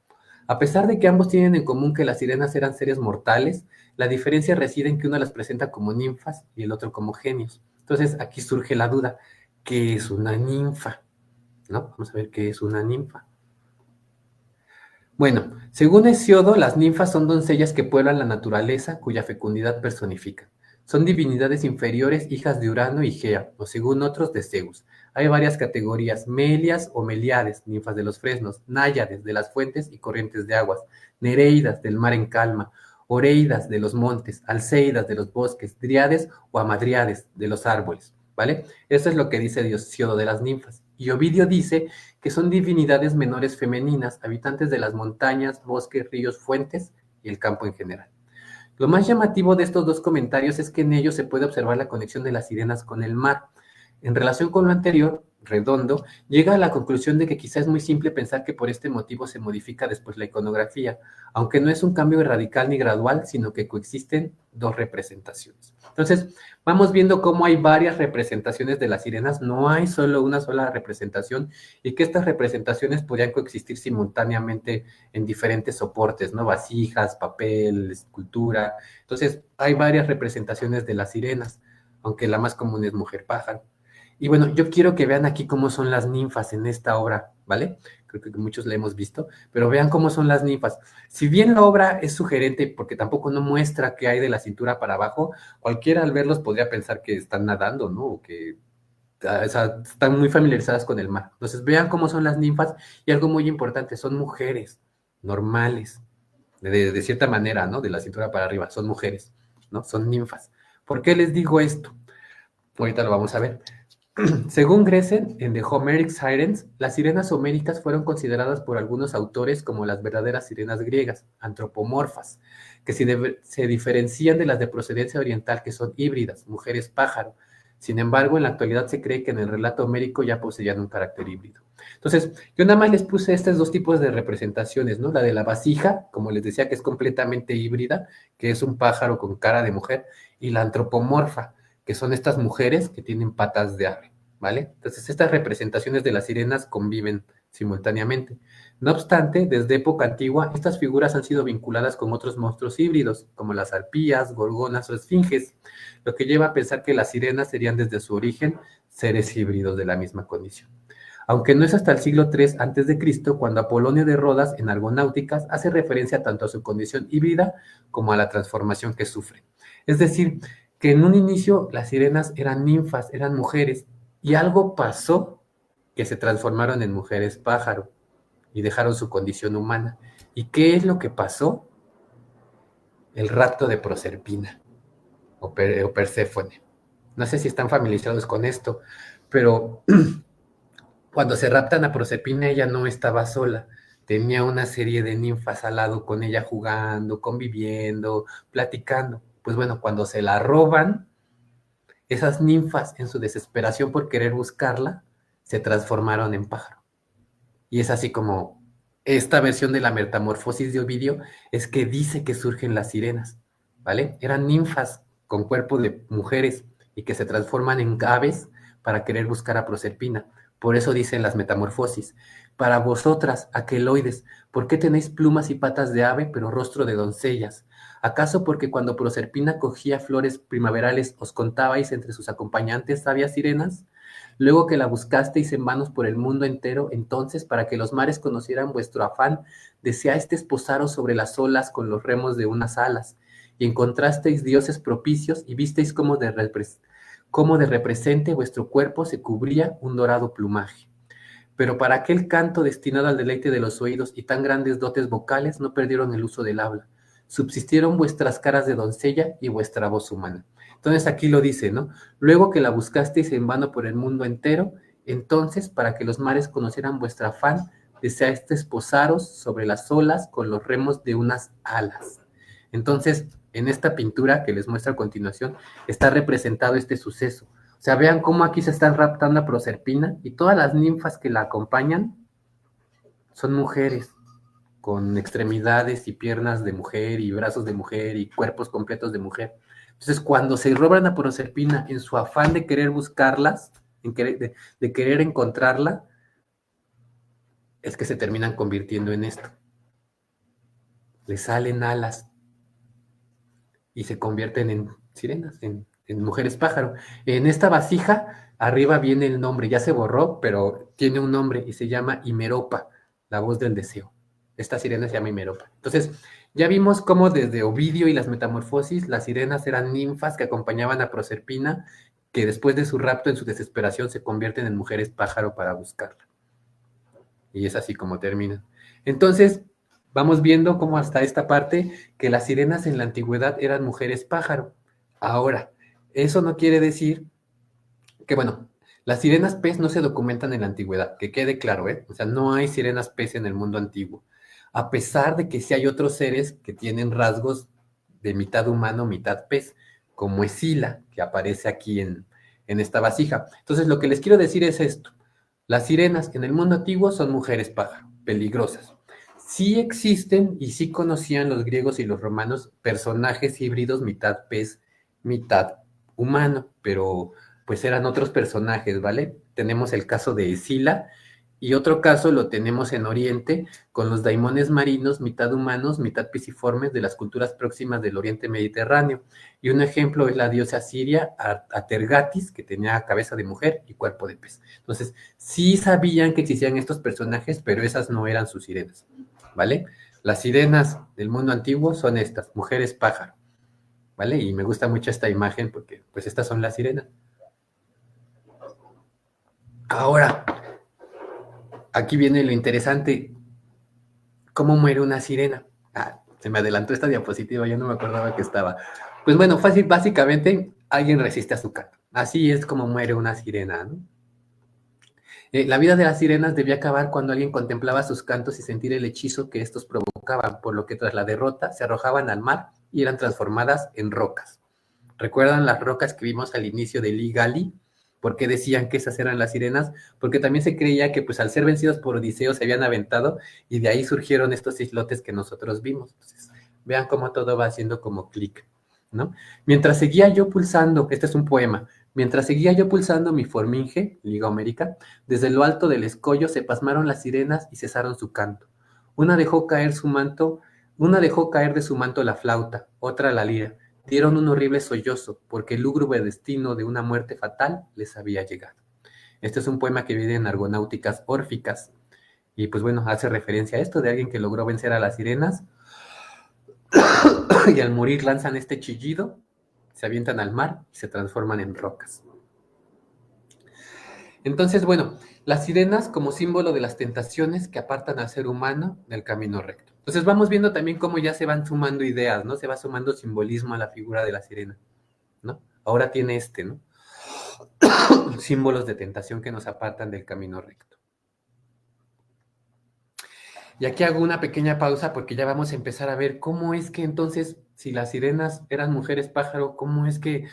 A pesar de que ambos tienen en común que las sirenas eran seres mortales, la diferencia reside en que uno las presenta como ninfas y el otro como genios. Entonces, aquí surge la duda, ¿qué es una ninfa? ¿No? Vamos a ver qué es una ninfa. Bueno, según Hesiodo, las ninfas son doncellas que pueblan la naturaleza, cuya fecundidad personifican. Son divinidades inferiores, hijas de Urano y Gea, o según otros, de Zeus. Hay varias categorías: Melias o Meliades, ninfas de los fresnos; Náyades, de las fuentes y corrientes de aguas; Nereidas, del mar en calma; Oreidas, de los montes; Alceidas, de los bosques; Driades o Amadriades, de los árboles, ¿vale? Eso es lo que dice Hesiodo de las ninfas. Y Ovidio dice que son divinidades menores femeninas, habitantes de las montañas, bosques, ríos, fuentes y el campo en general. Lo más llamativo de estos dos comentarios es que en ellos se puede observar la conexión de las sirenas con el mar. En relación con lo anterior, Redondo llega a la conclusión de que quizá es muy simple pensar que por este motivo se modifica después la iconografía, aunque no es un cambio radical ni gradual, sino que coexisten dos representaciones. Entonces, vamos viendo cómo hay varias representaciones de las sirenas, no hay solo una sola representación, y que estas representaciones podrían coexistir simultáneamente en diferentes soportes, ¿no? Vasijas, papel, escultura. Entonces, hay varias representaciones de las sirenas, aunque la más común es mujer pájaro. Y bueno, yo quiero que vean aquí cómo son las ninfas en esta obra, ¿vale? Creo que muchos la hemos visto, pero vean cómo son las ninfas. Si bien la obra es sugerente porque tampoco no muestra qué hay de la cintura para abajo, cualquiera al verlos podría pensar que están nadando, ¿no? O que o sea, están muy familiarizadas con el mar. Entonces, vean cómo son las ninfas y algo muy importante, son mujeres normales, de cierta manera, ¿no? De la cintura para arriba, son mujeres, ¿no? Son ninfas. ¿Por qué les digo esto? Ahorita lo vamos a ver. Según Gresen, en The Homeric Sirens, las sirenas homéricas fueron consideradas por algunos autores como las verdaderas sirenas griegas, antropomorfas, que se diferencian de las de procedencia oriental, que son híbridas, mujeres pájaro. Sin embargo, en la actualidad se cree que en el relato homérico ya poseían un carácter híbrido. Entonces, yo nada más les puse estos dos tipos de representaciones, ¿no? La de la vasija, como les decía, que es completamente híbrida, que es un pájaro con cara de mujer, y la antropomorfa, que son estas mujeres que tienen patas de ave, ¿vale? Entonces, estas representaciones de las sirenas conviven simultáneamente. No obstante, desde época antigua, estas figuras han sido vinculadas con otros monstruos híbridos, como las arpías, gorgonas o esfinges, lo que lleva a pensar que las sirenas serían desde su origen seres híbridos de la misma condición. Aunque no es hasta el siglo III a.C. cuando Apolonio de Rodas, en Argonáuticas, hace referencia tanto a su condición híbrida como a la transformación que sufre. Es decir, que en un inicio las sirenas eran ninfas, eran mujeres, y algo pasó que se transformaron en mujeres pájaro y dejaron su condición humana. ¿Y qué es lo que pasó? El rapto de Proserpina o Perséfone. No sé si están familiarizados con esto, pero cuando se raptan a Proserpina ella no estaba sola, tenía una serie de ninfas al lado con ella jugando, conviviendo, platicando. Pues bueno, cuando se la roban, esas ninfas, en su desesperación por querer buscarla, se transformaron en pájaro. Y es así como esta versión de la metamorfosis de Ovidio es que dice que surgen las sirenas, ¿vale? Eran ninfas con cuerpo de mujeres y que se transforman en aves para querer buscar a Proserpina. Por eso dicen las metamorfosis. Para vosotras, aqueloides, ¿por qué tenéis plumas y patas de ave, pero rostro de doncellas? ¿Acaso porque cuando Proserpina cogía flores primaverales os contabais entre sus acompañantes sabias sirenas? Luego que la buscasteis en vanos por el mundo entero, entonces, para que los mares conocieran vuestro afán, deseasteis desposaros sobre las olas con los remos de unas alas, y encontrasteis dioses propicios, y visteis cómo de represente vuestro cuerpo se cubría un dorado plumaje. Pero para aquel canto destinado al deleite de los oídos y tan grandes dotes vocales no perdieron el uso del habla. Subsistieron vuestras caras de doncella y vuestra voz humana. Entonces aquí lo dice, ¿no? Luego que la buscasteis en vano por el mundo entero, entonces para que los mares conocieran vuestra afán, deseasteis posaros sobre las olas con los remos de unas alas. Entonces, en esta pintura que les muestro a continuación, está representado este suceso. O sea, vean cómo aquí se están raptando a Proserpina y todas las ninfas que la acompañan son mujeres con extremidades y piernas de mujer y brazos de mujer y cuerpos completos de mujer. Entonces, cuando se roban a Proserpina en su afán de querer buscarlas, de querer encontrarla, es que se terminan convirtiendo en esto. Le salen alas y se convierten en sirenas, en mujeres pájaro. En esta vasija, arriba viene el nombre, ya se borró, pero tiene un nombre y se llama Himeropa, la voz del deseo. Esta sirena se llama Himeropa. Entonces, ya vimos cómo desde Ovidio y las metamorfosis, las sirenas eran ninfas que acompañaban a Proserpina, que después de su rapto, en su desesperación, se convierten en mujeres pájaro para buscarla. Y es así como termina. Entonces, vamos viendo cómo hasta esta parte que las sirenas en la antigüedad eran mujeres pájaro. Ahora, eso no quiere decir que, bueno, las sirenas pez no se documentan en la antigüedad, que quede claro, ¿eh? O sea, no hay sirenas pez en el mundo antiguo, a pesar de que sí hay otros seres que tienen rasgos de mitad humano, mitad pez, como Escila, que aparece aquí en esta vasija. Entonces, lo que les quiero decir es esto. Las sirenas en el mundo antiguo son mujeres pájaro, peligrosas. Sí existen y sí conocían los griegos y los romanos personajes híbridos, mitad pez, mitad humano, pero pues eran otros personajes, ¿vale? Tenemos el caso de Escila y otro caso lo tenemos en Oriente con los daimones marinos, mitad humanos, mitad pisciformes de las culturas próximas del Oriente Mediterráneo. Y un ejemplo es la diosa siria Atergatis, que tenía cabeza de mujer y cuerpo de pez. Entonces, sí sabían que existían estos personajes, pero esas no eran sus sirenas, ¿vale? Las sirenas del mundo antiguo son estas, mujeres pájaro, ¿vale? Y me gusta mucho esta imagen porque, pues, estas son las sirenas. Ahora, aquí viene lo interesante. ¿Cómo muere una sirena? Ah, se me adelantó esta diapositiva, ya no me acordaba que estaba. Pues bueno, fácil, básicamente alguien resiste a su canto. Así es como muere una sirena, ¿no? La vida de las sirenas debía acabar cuando alguien contemplaba sus cantos y sentir el hechizo que estos provocaban, por lo que tras la derrota se arrojaban al mar y eran transformadas en rocas. ¿Recuerdan las rocas que vimos al inicio de Lee Gali? ¿Por qué decían que esas eran las sirenas? Porque también se creía que pues al ser vencidos por Odiseo se habían aventado y de ahí surgieron estos islotes que nosotros vimos. Entonces, vean cómo todo va haciendo como clic, ¿no? Mientras seguía yo pulsando, este es un poema, mientras seguía yo pulsando mi forminge, liga homérica, desde lo alto del escollo se pasmaron las sirenas y cesaron su canto. Una dejó caer su manto, una dejó caer de su manto la flauta, otra la lira, dieron un horrible sollozo, porque el lúgubre destino de una muerte fatal les había llegado. Este es un poema que viene en Argonáuticas Órficas, y pues bueno, hace referencia a esto de alguien que logró vencer a las sirenas, y al morir lanzan este chillido, se avientan al mar y se transforman en rocas. Entonces, bueno, las sirenas como símbolo de las tentaciones que apartan al ser humano del camino recto. Entonces vamos viendo también cómo ya se van sumando ideas, ¿no? Se va sumando simbolismo a la figura de la sirena, ¿no? Ahora tiene ¿no? Símbolos de tentación que nos apartan del camino recto. Y aquí hago una pequeña pausa porque ya vamos a empezar a ver cómo es que entonces, si las sirenas eran mujeres pájaro, cómo es que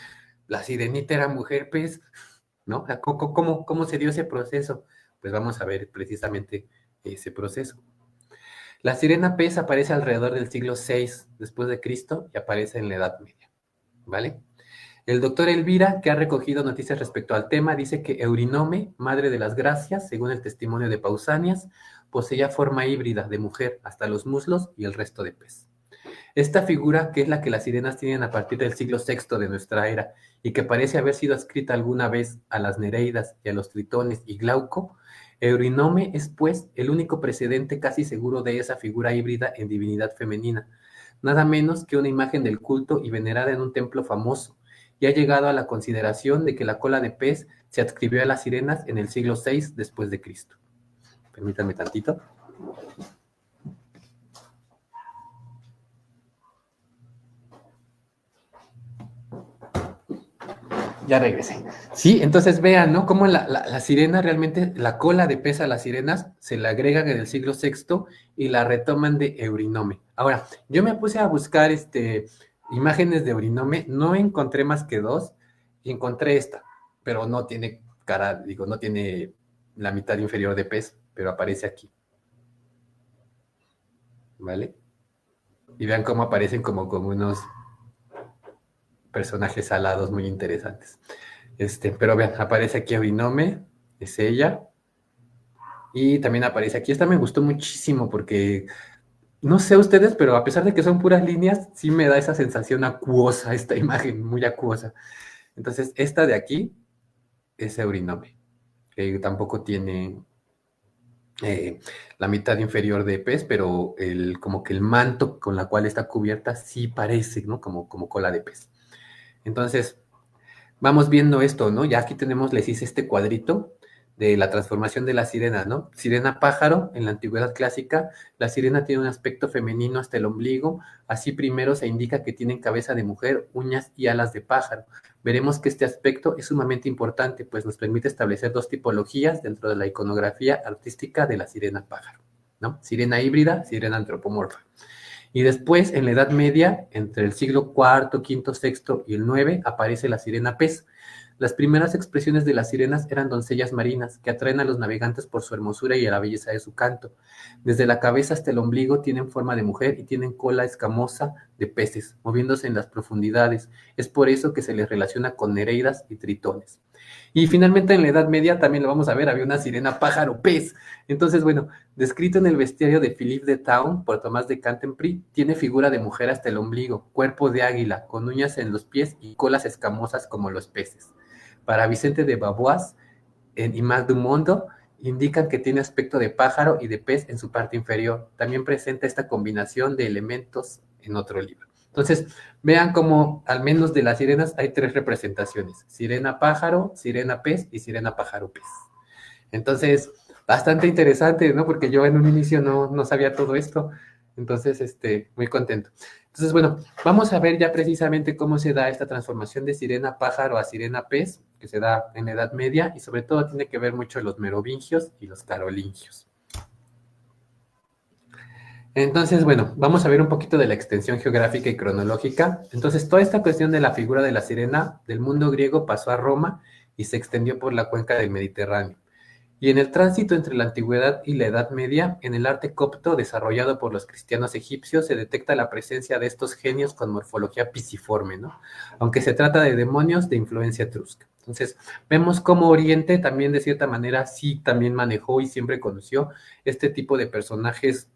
la sirenita era mujer pez, ¿no? ¿Cómo se dio ese proceso? Pues vamos a ver precisamente ese proceso. La sirena pez aparece alrededor del siglo VI después de Cristo y aparece en la Edad Media, ¿vale? El doctor Elvira, que ha recogido noticias respecto al tema, dice que Eurynome, madre de las gracias, según el testimonio de Pausanias, poseía forma híbrida de mujer hasta los muslos y el resto de pez. Esta figura, que es la que las sirenas tienen a partir del siglo VI de nuestra era y que parece haber sido escrita alguna vez a las Nereidas y a los Tritones y Glauco, Eurynome es pues el único precedente casi seguro de esa figura híbrida en divinidad femenina, nada menos que una imagen del culto y venerada en un templo famoso, y ha llegado a la consideración de que la cola de pez se adscribió a las sirenas en el siglo VI después de Cristo. Permítanme tantito. Ya regresé. Sí, entonces vean, ¿no? Cómo la sirena realmente, la cola de pez a las sirenas se la agregan en el siglo VI y la retoman de Eurynome. Ahora, yo me puse a buscar imágenes de Eurynome, no encontré más que dos, y encontré esta, pero no tiene cara, digo, no tiene la mitad inferior de pez, pero aparece aquí, ¿vale? Y vean cómo aparecen como unos personajes alados muy interesantes. Pero vean, aparece aquí Eurynome, es ella, y también aparece aquí. Esta me gustó muchísimo porque, no sé ustedes, pero a pesar de que son puras líneas, sí me da esa sensación acuosa, esta imagen muy acuosa. Entonces, esta de aquí es Eurynome, que tampoco tiene la mitad inferior de pez, pero como que el manto con la cual está cubierta sí parece, ¿no? Como cola de pez. Entonces, vamos viendo esto, ¿no? Ya aquí tenemos, les hice este cuadrito de la transformación de la sirena, ¿no? Sirena pájaro, en la antigüedad clásica, la sirena tiene un aspecto femenino hasta el ombligo, así primero se indica que tienen cabeza de mujer, uñas y alas de pájaro. Veremos que este aspecto es sumamente importante, pues nos permite establecer dos tipologías dentro de la iconografía artística de la sirena pájaro, ¿no? Sirena híbrida, sirena antropomorfa. Y después, en la Edad Media, entre el siglo IV, V, VI y el IX, aparece la sirena pez. Las primeras expresiones de las sirenas eran doncellas marinas, que atraen a los navegantes por su hermosura y a la belleza de su canto. Desde la cabeza hasta el ombligo tienen forma de mujer y tienen cola escamosa de peces, moviéndose en las profundidades. Es por eso que se les relaciona con nereidas y tritones. Y finalmente en la Edad Media también lo vamos a ver, había una sirena pájaro pez. Entonces, bueno, descrito en el bestiario de Philippe de Town por Tomás de Cantempré, tiene figura de mujer hasta el ombligo, cuerpo de águila, con uñas en los pies y colas escamosas como los peces. Para Vicente de Babois, en Images du Mundo, indican que tiene aspecto de pájaro y de pez en su parte inferior. También presenta esta combinación de elementos en otro libro. Entonces, vean cómo al menos de las sirenas hay tres representaciones: sirena pájaro, sirena pez y sirena pájaro pez. Entonces, bastante interesante, ¿no? Porque yo en un inicio no sabía todo esto. Entonces, muy contento. Entonces, bueno, vamos a ver ya precisamente cómo se da esta transformación de sirena pájaro a sirena pez, que se da en la Edad Media, y sobre todo tiene que ver mucho los merovingios y los carolingios. Entonces, bueno, vamos a ver un poquito de la extensión geográfica y cronológica. Entonces, toda esta cuestión de la figura de la sirena del mundo griego pasó a Roma y se extendió por la cuenca del Mediterráneo. Y en el tránsito entre la antigüedad y la Edad Media, en el arte copto desarrollado por los cristianos egipcios, se detecta la presencia de estos genios con morfología pisiforme, ¿no? Aunque se trata de demonios de influencia etrusca. Entonces, vemos cómo Oriente también de cierta manera sí también manejó y siempre conoció este tipo de personajes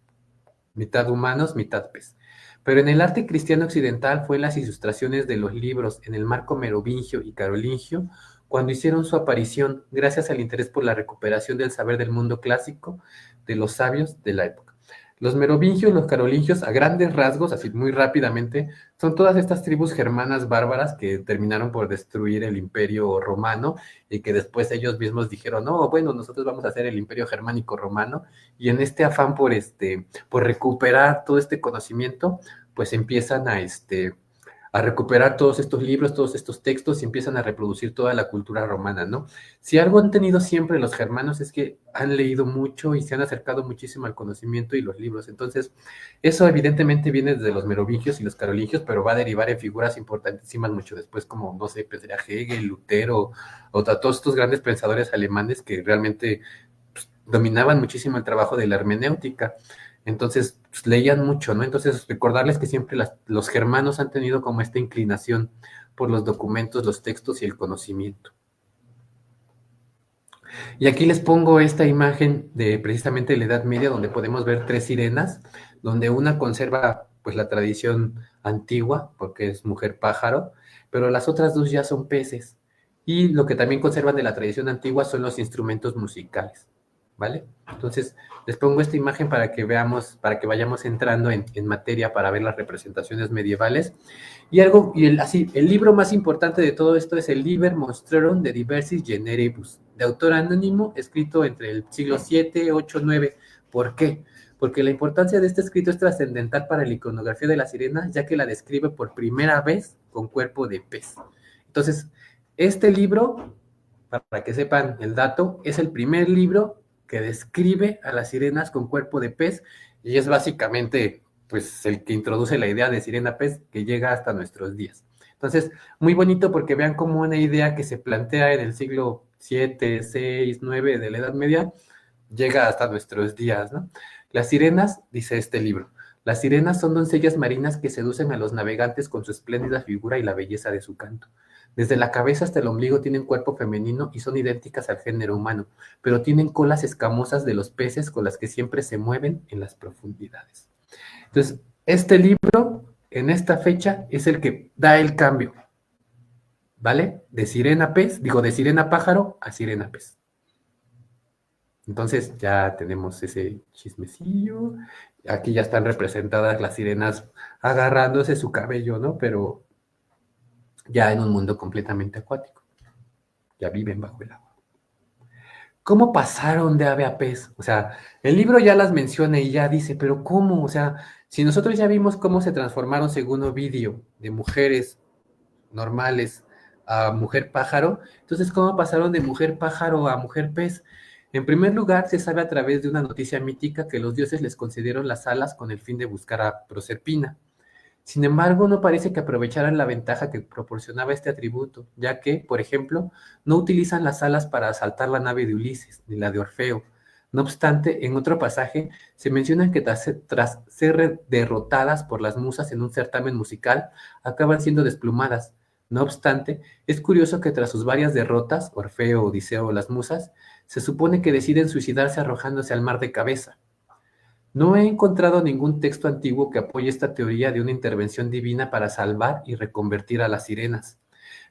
mitad humanos, mitad pez. Pero en el arte cristiano occidental fue en las ilustraciones de los libros en el marco merovingio y carolingio cuando hicieron su aparición gracias al interés por la recuperación del saber del mundo clásico de los sabios de la época. Los merovingios, los carolingios, a grandes rasgos, así muy rápidamente, son todas estas tribus germanas bárbaras que terminaron por destruir el imperio romano y que después ellos mismos dijeron, no, bueno, nosotros vamos a hacer el imperio germánico romano, y en este afán por recuperar todo este conocimiento, pues empiezan a recuperar todos estos libros, todos estos textos y empiezan a reproducir toda la cultura romana, ¿no? Si algo han tenido siempre los germanos es que han leído mucho y se han acercado muchísimo al conocimiento y los libros. Entonces, eso evidentemente viene desde los merovingios y los carolingios, pero va a derivar en figuras importantísimas mucho después, como, no sé, pensaría Hegel, Lutero, o todos estos grandes pensadores alemanes que realmente pues, dominaban muchísimo el trabajo de la hermenéutica. Entonces, pues, leían mucho, ¿no? Entonces, recordarles que siempre los germanos han tenido como esta inclinación por los documentos, los textos y el conocimiento. Y aquí les pongo esta imagen de precisamente la Edad Media, donde podemos ver tres sirenas, donde una conserva pues la tradición antigua, porque es mujer pájaro, pero las otras dos ya son peces. Y lo que también conservan de la tradición antigua son los instrumentos musicales, ¿vale? Entonces, les pongo esta imagen para que veamos, para que vayamos entrando en materia para ver las representaciones medievales. El libro más importante de todo esto es el Liber Monstrorum de Diversis Generibus, de autor anónimo, escrito entre el siglo 7, 8, 9. ¿Por qué? Porque la importancia de este escrito es trascendental para la iconografía de la sirena, ya que la describe por primera vez con cuerpo de pez. Entonces, este libro, para que sepan el dato, es el primer libro que describe a las sirenas con cuerpo de pez y es básicamente pues el que introduce la idea de sirena pez que llega hasta nuestros días. Entonces, muy bonito porque vean cómo una idea que se plantea en el siglo 7, 6, 9 de la Edad Media llega hasta nuestros días, ¿no? Las sirenas, dice este libro, las sirenas son doncellas marinas que seducen a los navegantes con su espléndida figura y la belleza de su canto. Desde la cabeza hasta el ombligo tienen cuerpo femenino y son idénticas al género humano, pero tienen colas escamosas de los peces con las que siempre se mueven en las profundidades. Entonces, este libro, en esta fecha, es el que da el cambio, ¿vale? De sirena pez, digo, de sirena pájaro a sirena pez. Entonces ya tenemos ese chismecillo. Aquí ya están representadas las sirenas agarrándose su cabello, ¿no? Pero ya en un mundo completamente acuático. Ya viven bajo el agua. ¿Cómo pasaron de ave a pez? O sea, el libro ya las menciona y ya dice, pero ¿cómo? O sea, si nosotros ya vimos cómo se transformaron según Ovidio de mujeres normales a mujer pájaro, entonces ¿cómo pasaron de mujer pájaro a mujer pez? En primer lugar, se sabe a través de una noticia mítica que los dioses les concedieron las alas con el fin de buscar a Proserpina. Sin embargo, no parece que aprovecharan la ventaja que proporcionaba este atributo, ya que, por ejemplo, no utilizan las alas para asaltar la nave de Ulises, ni la de Orfeo. No obstante, en otro pasaje se menciona que tras ser derrotadas por las musas en un certamen musical, acaban siendo desplumadas. No obstante, es curioso que tras sus varias derrotas, Orfeo, Odiseo o las musas, se supone que deciden suicidarse arrojándose al mar de cabeza. No he encontrado ningún texto antiguo que apoye esta teoría de una intervención divina para salvar y reconvertir a las sirenas,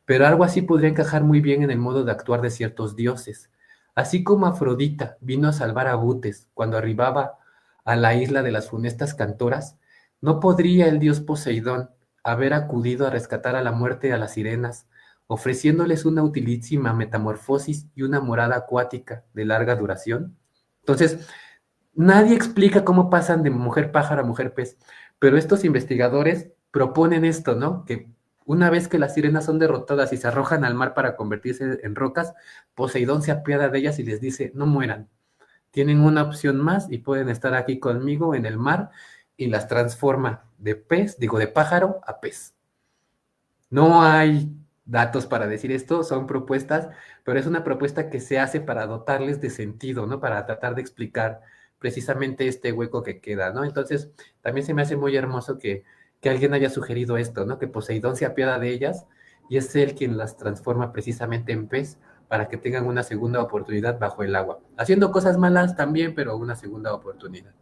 pero algo así podría encajar muy bien en el modo de actuar de ciertos dioses. Así como Afrodita vino a salvar a Butes cuando arribaba a la isla de las funestas cantoras, ¿no podría el dios Poseidón haber acudido a rescatar a la muerte a las sirenas, ofreciéndoles una utilísima metamorfosis y una morada acuática de larga duración? Entonces, nadie explica cómo pasan de mujer pájaro a mujer pez, pero estos investigadores proponen esto, ¿no? Que una vez que las sirenas son derrotadas y se arrojan al mar para convertirse en rocas, Poseidón se apiada de ellas y les dice, no mueran, tienen una opción más y pueden estar aquí conmigo en el mar, y las transforma de pez, digo, de pájaro a pez. No hay datos para decir esto, son propuestas, pero es una propuesta que se hace para dotarles de sentido, ¿no? Para tratar de explicar precisamente este hueco que queda, ¿no? Entonces, también se me hace muy hermoso que alguien haya sugerido esto, ¿no? Que Poseidón se apiada de ellas y es él quien las transforma precisamente en pez para que tengan una segunda oportunidad bajo el agua. Haciendo cosas malas también, pero una segunda oportunidad.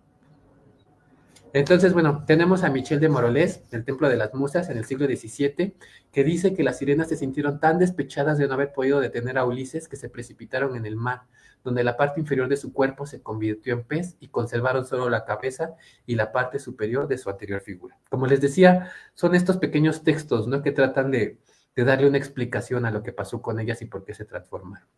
Entonces, bueno, tenemos a Michel de Morolés, del Templo de las Musas, en el siglo XVII, que dice que las sirenas se sintieron tan despechadas de no haber podido detener a Ulises que se precipitaron en el mar, donde la parte inferior de su cuerpo se convirtió en pez y conservaron solo la cabeza y la parte superior de su anterior figura. Como les decía, son estos pequeños textos, ¿no? Que tratan de darle una explicación a lo que pasó con ellas y por qué se transformaron.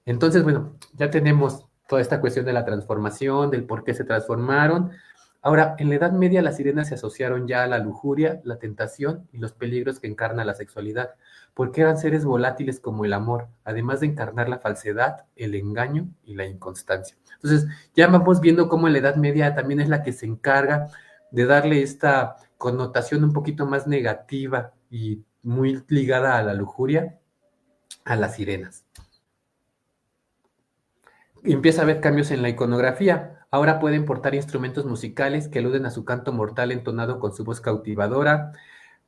Entonces, bueno, ya tenemos toda esta cuestión de la transformación, del por qué se transformaron. Ahora, en la Edad Media las sirenas se asociaron ya a la lujuria, la tentación y los peligros que encarna la sexualidad, porque eran seres volátiles como el amor, además de encarnar la falsedad, el engaño y la inconstancia. Entonces, ya vamos viendo cómo la Edad Media también es la que se encarga de darle esta connotación un poquito más negativa y muy ligada a la lujuria a las sirenas. Empieza a haber cambios en la iconografía. Ahora pueden portar instrumentos musicales que aluden a su canto mortal entonado con su voz cautivadora.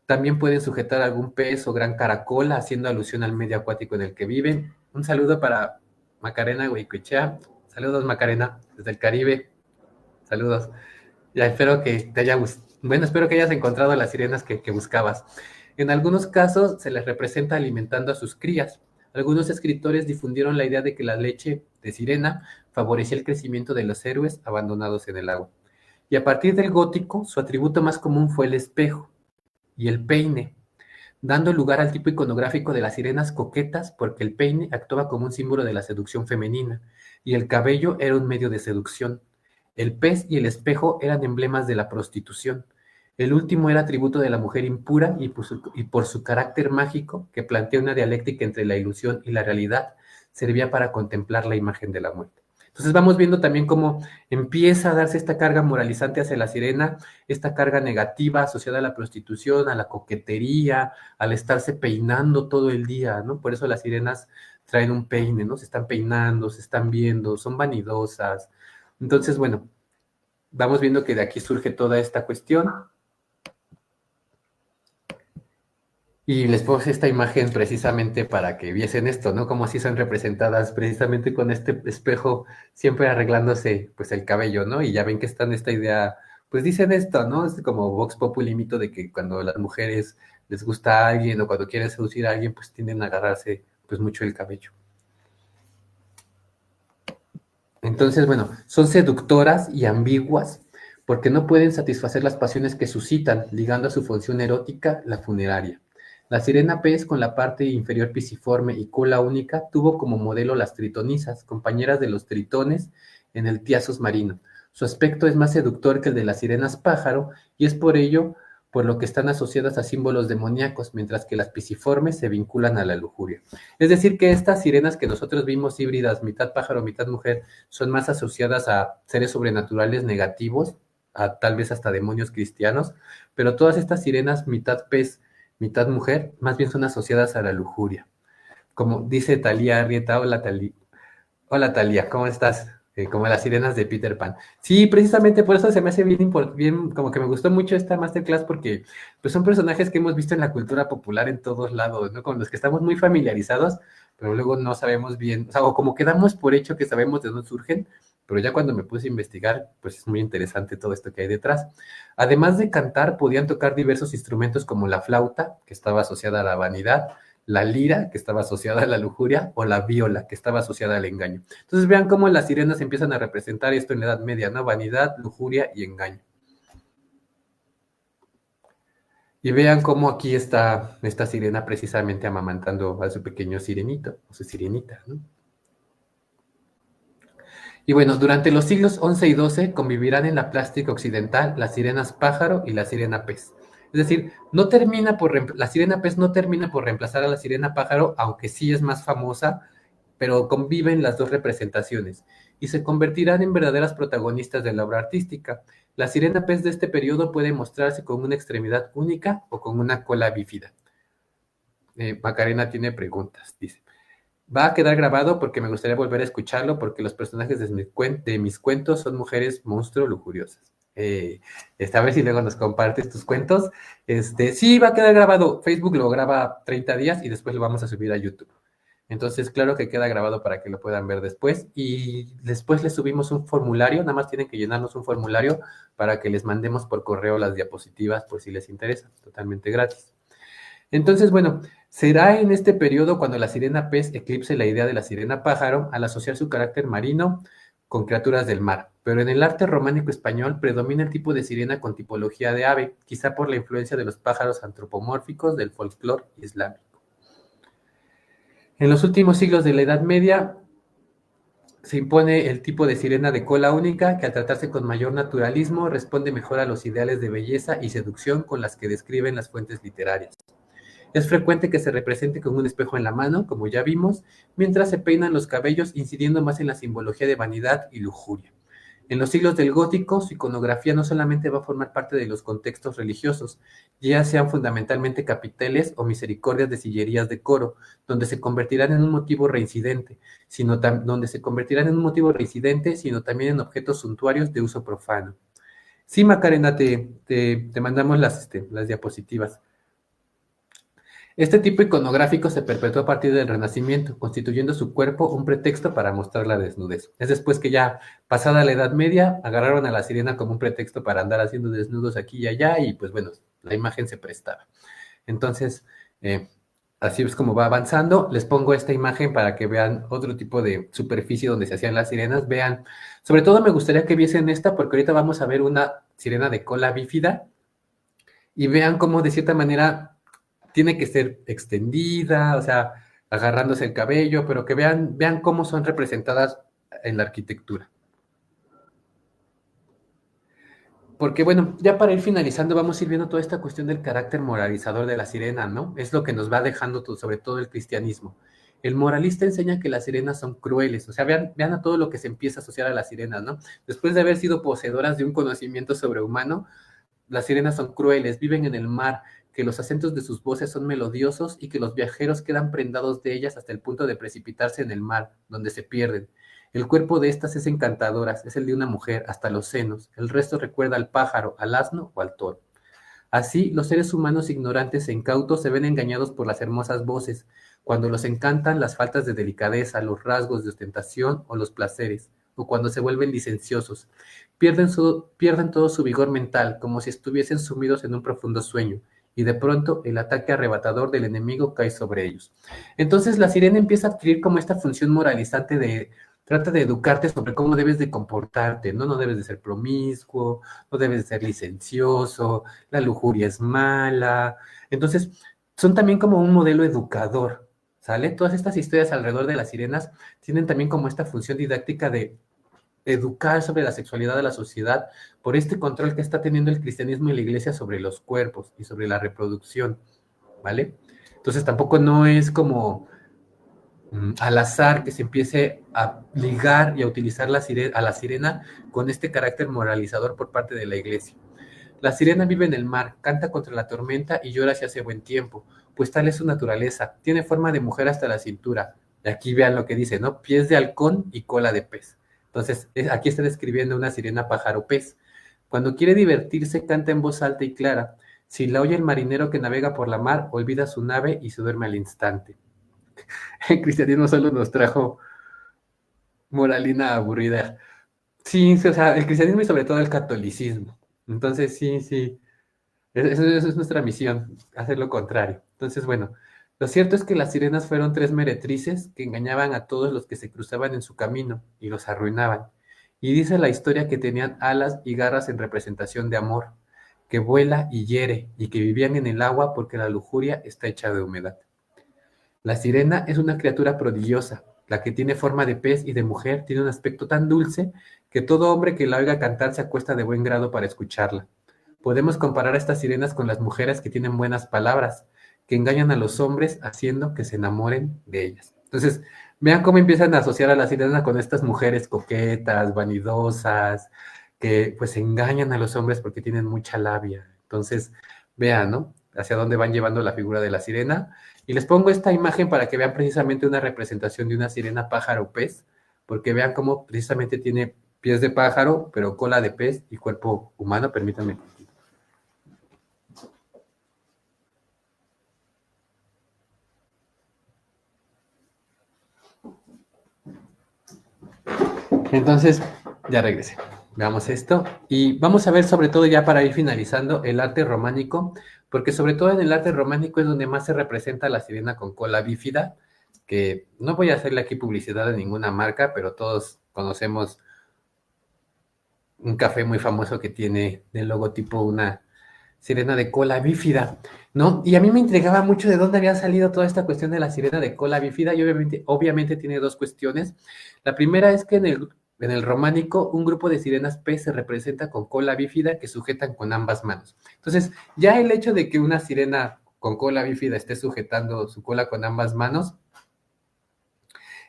También pueden sujetar algún pez o gran caracol, haciendo alusión al medio acuático en el que viven. Un saludo para Macarena Huicuichea. Saludos, Macarena, desde el Caribe. Saludos. Ya espero que te haya gustado. Bueno, espero que hayas encontrado las sirenas que buscabas. En algunos casos se les representa alimentando a sus crías. Algunos escritores difundieron la idea de que la leche de sirena favorecía el crecimiento de los héroes abandonados en el agua. Y a partir del gótico, su atributo más común fue el espejo y el peine, dando lugar al tipo iconográfico de las sirenas coquetas, porque el peine actuaba como un símbolo de la seducción femenina y el cabello era un medio de seducción. El pez y el espejo eran emblemas de la prostitución. El último era atributo de la mujer impura y por su carácter mágico, que plantea una dialéctica entre la ilusión y la realidad, servía para contemplar la imagen de la muerte. Entonces vamos viendo también cómo empieza a darse esta carga moralizante hacia la sirena, esta carga negativa asociada a la prostitución, a la coquetería, al estarse peinando todo el día, ¿no? Por eso las sirenas traen un peine, ¿no? Se están peinando, se están viendo, son vanidosas. Entonces, bueno, vamos viendo que de aquí surge toda esta cuestión. Y les puse esta imagen precisamente para que viesen esto, ¿no? Como así son representadas precisamente con este espejo siempre arreglándose pues el cabello, ¿no? Y ya ven que están esta idea, pues dicen esto, ¿no? Es como Vox Populi mito de que cuando las mujeres les gusta a alguien o cuando quieren seducir a alguien, pues tienden a agarrarse pues mucho el cabello. Entonces, bueno, son seductoras y ambiguas porque no pueden satisfacer las pasiones que suscitan, ligando a su función erótica la funeraria. La sirena pez, con la parte inferior pisiforme y cola única, tuvo como modelo las tritonisas, compañeras de los tritones en el Tiasus marino. Su aspecto es más seductor que el de las sirenas pájaro y es por ello por lo que están asociadas a símbolos demoníacos, mientras que las pisiformes se vinculan a la lujuria. Es decir, que estas sirenas que nosotros vimos híbridas, mitad pájaro, mitad mujer, son más asociadas a seres sobrenaturales negativos, a tal vez hasta demonios cristianos, pero todas estas sirenas, mitad pez, mitad mujer, más bien son asociadas a la lujuria. Como dice Talía Arrieta, hola Talía, ¿cómo estás? Como las sirenas de Peter Pan. Sí, precisamente por eso se me hace bien, como que me gustó mucho esta masterclass porque pues son personajes que hemos visto en la cultura popular en todos lados, ¿no? Con los que estamos muy familiarizados, pero luego no sabemos bien, o sea, o como que damos por hecho que sabemos de dónde surgen, pero ya cuando me puse a investigar, pues es muy interesante todo esto que hay detrás. Además de cantar, podían tocar diversos instrumentos como la flauta, que estaba asociada a la vanidad, la lira, que estaba asociada a la lujuria, o la viola, que estaba asociada al engaño. Entonces vean cómo las sirenas empiezan a representar esto en la Edad Media, ¿no? Vanidad, lujuria y engaño. Y vean cómo aquí está esta sirena precisamente amamantando a su pequeño sirenito, o su sirenita, ¿no? Y bueno, durante los siglos XI y XII convivirán en la plástica occidental las sirenas pájaro y la sirena pez. Es decir, la sirena pez no termina por reemplazar a la sirena pájaro, aunque sí es más famosa, pero conviven las dos representaciones y se convertirán en verdaderas protagonistas de la obra artística. La sirena pez de este periodo puede mostrarse con una extremidad única o con una cola bífida. Macarena tiene preguntas, dice. Va a quedar grabado porque me gustaría volver a escucharlo porque los personajes de mis cuentos son mujeres monstruo lujuriosas. A ver si luego nos compartes tus cuentos. Sí, va a quedar grabado. Facebook lo graba 30 días y después lo vamos a subir a YouTube. Entonces, claro que queda grabado para que lo puedan ver después. Y después les subimos un formulario, nada más tienen que llenarnos un formulario para que les mandemos por correo las diapositivas por si les interesa, totalmente gratis. Entonces, bueno, será en este periodo cuando la sirena pez eclipse la idea de la sirena pájaro al asociar su carácter marino con criaturas del mar. Pero en el arte románico español predomina el tipo de sirena con tipología de ave, quizá por la influencia de los pájaros antropomórficos del folclore islámico. En los últimos siglos de la Edad Media se impone el tipo de sirena de cola única que al tratarse con mayor naturalismo responde mejor a los ideales de belleza y seducción con las que describen las fuentes literarias. Es frecuente que se represente con un espejo en la mano, como ya vimos, mientras se peinan los cabellos, incidiendo más en la simbología de vanidad y lujuria. En los siglos del gótico, su iconografía no solamente va a formar parte de los contextos religiosos, ya sean fundamentalmente capiteles o misericordias de sillerías de coro, donde se convertirán en un motivo reincidente, sino también en objetos suntuarios de uso profano. Sí, Macarena, te mandamos las diapositivas. Este tipo iconográfico se perpetuó a partir del Renacimiento, constituyendo su cuerpo un pretexto para mostrar la desnudez. Es después que ya, pasada la Edad Media, agarraron a la sirena como un pretexto para andar haciendo desnudos aquí y allá, y pues bueno, la imagen se prestaba. Entonces, así es como va avanzando. Les pongo esta imagen para que vean otro tipo de superficie donde se hacían las sirenas. Vean, sobre todo me gustaría que viesen esta, porque ahorita vamos a ver una sirena de cola bífida, y vean cómo de cierta manera tiene que ser extendida, o sea, agarrándose el cabello, pero que vean cómo son representadas en la arquitectura. Porque bueno, ya para ir finalizando, vamos a ir viendo toda esta cuestión del carácter moralizador de la sirena, ¿no? Es lo que nos va dejando sobre todo el cristianismo. El moralista enseña que las sirenas son crueles, o sea, vean a todo lo que se empieza a asociar a las sirenas, ¿no? Después de haber sido poseedoras de un conocimiento sobrehumano, las sirenas son crueles, viven en el mar, que los acentos de sus voces son melodiosos y que los viajeros quedan prendados de ellas hasta el punto de precipitarse en el mar, donde se pierden. El cuerpo de estas es encantador, es el de una mujer, hasta los senos. El resto recuerda al pájaro, al asno o al toro. Así, los seres humanos ignorantes e incautos se ven engañados por las hermosas voces, cuando los encantan las faltas de delicadeza, los rasgos de ostentación o los placeres, o cuando se vuelven licenciosos. Pierden todo su vigor mental, como si estuviesen sumidos en un profundo sueño, y de pronto el ataque arrebatador del enemigo cae sobre ellos. Entonces la sirena empieza a adquirir como esta función moralizante trata de educarte sobre cómo debes de comportarte, ¿no? No debes de ser promiscuo, no debes de ser licencioso, la lujuria es mala. Entonces, son también como un modelo educador, ¿sale? Todas estas historias alrededor de las sirenas tienen también como esta función didáctica de educar sobre la sexualidad de la sociedad por este control que está teniendo el cristianismo y la iglesia sobre los cuerpos y sobre la reproducción, ¿vale? Entonces tampoco no es como al azar que se empiece a ligar y a utilizar a la sirena con este carácter moralizador por parte de la iglesia. La sirena vive en el mar, canta contra la tormenta y llora si hace buen tiempo, pues tal es su naturaleza. Tiene forma de mujer hasta la cintura. Y aquí vean lo que dice, ¿no? Pies de halcón y cola de pez. Entonces, aquí está describiendo una sirena pájaro pez. Cuando quiere divertirse, canta en voz alta y clara. Si la oye el marinero que navega por la mar, olvida su nave y se duerme al instante. El cristianismo solo nos trajo moralina aburrida. Sí, sí, o sea, el cristianismo y sobre todo el catolicismo. Entonces, sí, sí. Eso es nuestra misión, hacer lo contrario. Entonces, bueno, lo cierto es que las sirenas fueron tres meretrices que engañaban a todos los que se cruzaban en su camino y los arruinaban. Y dice la historia que tenían alas y garras en representación de amor, que vuela y hiere y que vivían en el agua porque la lujuria está hecha de humedad. La sirena es una criatura prodigiosa, la que tiene forma de pez y de mujer, tiene un aspecto tan dulce que todo hombre que la oiga cantar se acuesta de buen grado para escucharla. Podemos comparar a estas sirenas con las mujeres que tienen buenas palabras, que engañan a los hombres haciendo que se enamoren de ellas. Entonces, vean cómo empiezan a asociar a la sirena con estas mujeres coquetas, vanidosas, que pues engañan a los hombres porque tienen mucha labia. Entonces, vean, ¿no? Hacia dónde van llevando la figura de la sirena. Y les pongo esta imagen para que vean precisamente una representación de una sirena pájaro pez, porque vean cómo precisamente tiene pies de pájaro, pero cola de pez y cuerpo humano. Permítanme. Entonces, ya regresé. Veamos esto. Y vamos a ver sobre todo ya para ir finalizando el arte románico, porque sobre todo en el arte románico es donde más se representa la sirena con cola bífida, que no voy a hacerle aquí publicidad a ninguna marca, pero todos conocemos un café muy famoso que tiene de logotipo una sirena de cola bífida, ¿no? Y a mí me intrigaba mucho de dónde había salido toda esta cuestión de la sirena de cola bífida y obviamente tiene dos cuestiones. La primera es que en el románico un grupo de sirenas pez se representa con cola bífida que sujetan con ambas manos. Entonces, ya el hecho de que una sirena con cola bífida esté sujetando su cola con ambas manos,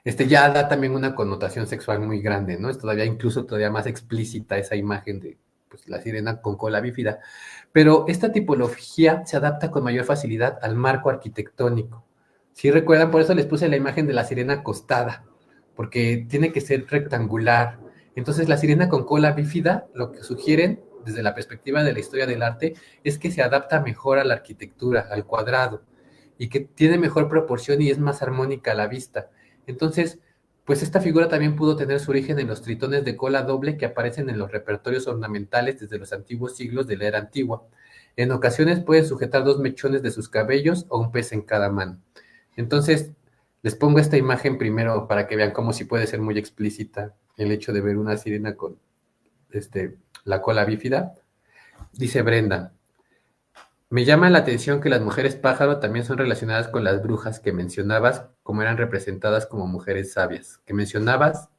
ya da también una connotación sexual muy grande, ¿no? Es todavía, incluso todavía más explícita esa imagen de pues, la sirena con cola bífida. Pero esta tipología se adapta con mayor facilidad al marco arquitectónico. Si recuerdan, por eso les puse la imagen de la sirena acostada, porque tiene que ser rectangular. Entonces, la sirena con cola bífida, lo que sugieren desde la perspectiva de la historia del arte, es que se adapta mejor a la arquitectura, al cuadrado, y que tiene mejor proporción y es más armónica a la vista. Entonces, pues esta figura también pudo tener su origen en los tritones de cola doble que aparecen en los repertorios ornamentales desde los antiguos siglos de la era antigua. En ocasiones pueden sujetar dos mechones de sus cabellos o un pez en cada mano. Entonces, les pongo esta imagen primero para que vean cómo sí puede ser muy explícita el hecho de ver una sirena con la cola bífida. Dice Brenda, me llama la atención que las mujeres pájaro también son relacionadas con las brujas que mencionabas, como eran representadas como mujeres sabias. Que mencionabas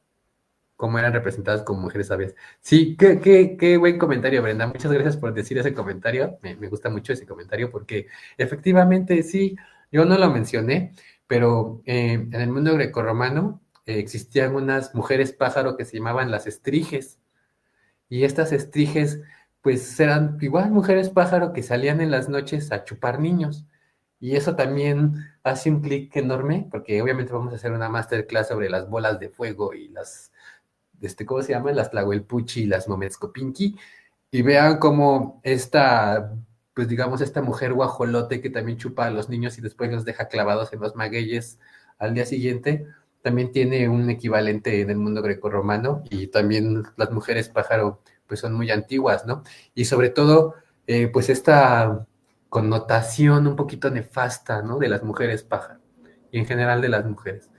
cómo eran representadas como mujeres sabias. Sí, qué buen comentario, Brenda. Muchas gracias por decir ese comentario. Me gusta mucho ese comentario porque efectivamente sí, yo no lo mencioné, pero en el mundo grecorromano existían unas mujeres pájaro que se llamaban las estriges. Y estas estriges, pues eran igual mujeres pájaro que salían en las noches a chupar niños. Y eso también hace un clic enorme, porque obviamente vamos a hacer una masterclass sobre las bolas de fuego y las, ¿cómo se llaman? Las Tlahuelpuchi y las Mometskopinki. Y vean cómo esta, pues digamos, esta mujer guajolote que también chupa a los niños y después los deja clavados en los magueyes al día siguiente, también tiene un equivalente en el mundo grecorromano y también las mujeres pájaro pues son muy antiguas, ¿no? Y sobre todo, pues esta connotación un poquito nefasta, ¿no? De las mujeres pájaro y en general de las mujeres.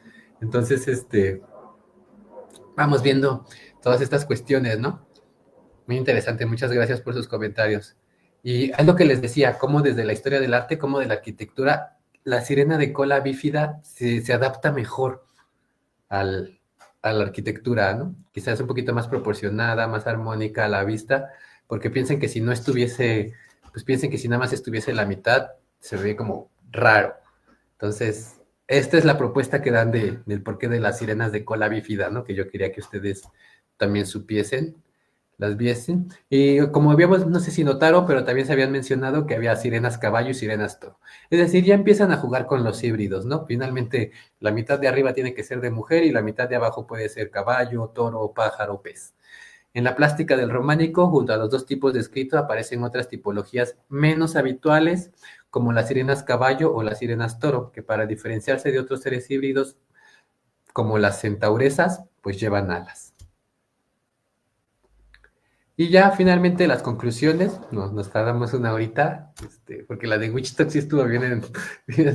Entonces, vamos viendo todas estas cuestiones, ¿no? Muy interesante, muchas gracias por sus comentarios. Y es lo que les decía, cómo desde la historia del arte, como de la arquitectura, la sirena de cola bífida se adapta mejor al, a la arquitectura, ¿no? Quizás un poquito más proporcionada, más armónica a la vista, porque piensen que si no estuviese, pues piensen que si nada más estuviese la mitad, se ve como raro. Entonces, esta es la propuesta que dan del porqué de las sirenas de cola bífida, ¿no? Que yo quería que ustedes también supiesen, las viesen. Y como habíamos, no sé si notaron, pero también se habían mencionado que había sirenas caballo y sirenas toro. Es decir, ya empiezan a jugar con los híbridos, ¿no? Finalmente, la mitad de arriba tiene que ser de mujer y la mitad de abajo puede ser caballo, toro, pájaro, pez. En la plástica del románico, junto a los dos tipos de escrito, aparecen otras tipologías menos habituales, como las sirenas caballo o las sirenas toro, que para diferenciarse de otros seres híbridos, como las centauresas, pues llevan alas. Y ya finalmente las conclusiones, nos tardamos una horita, porque la de Wichita sí estuvo bien,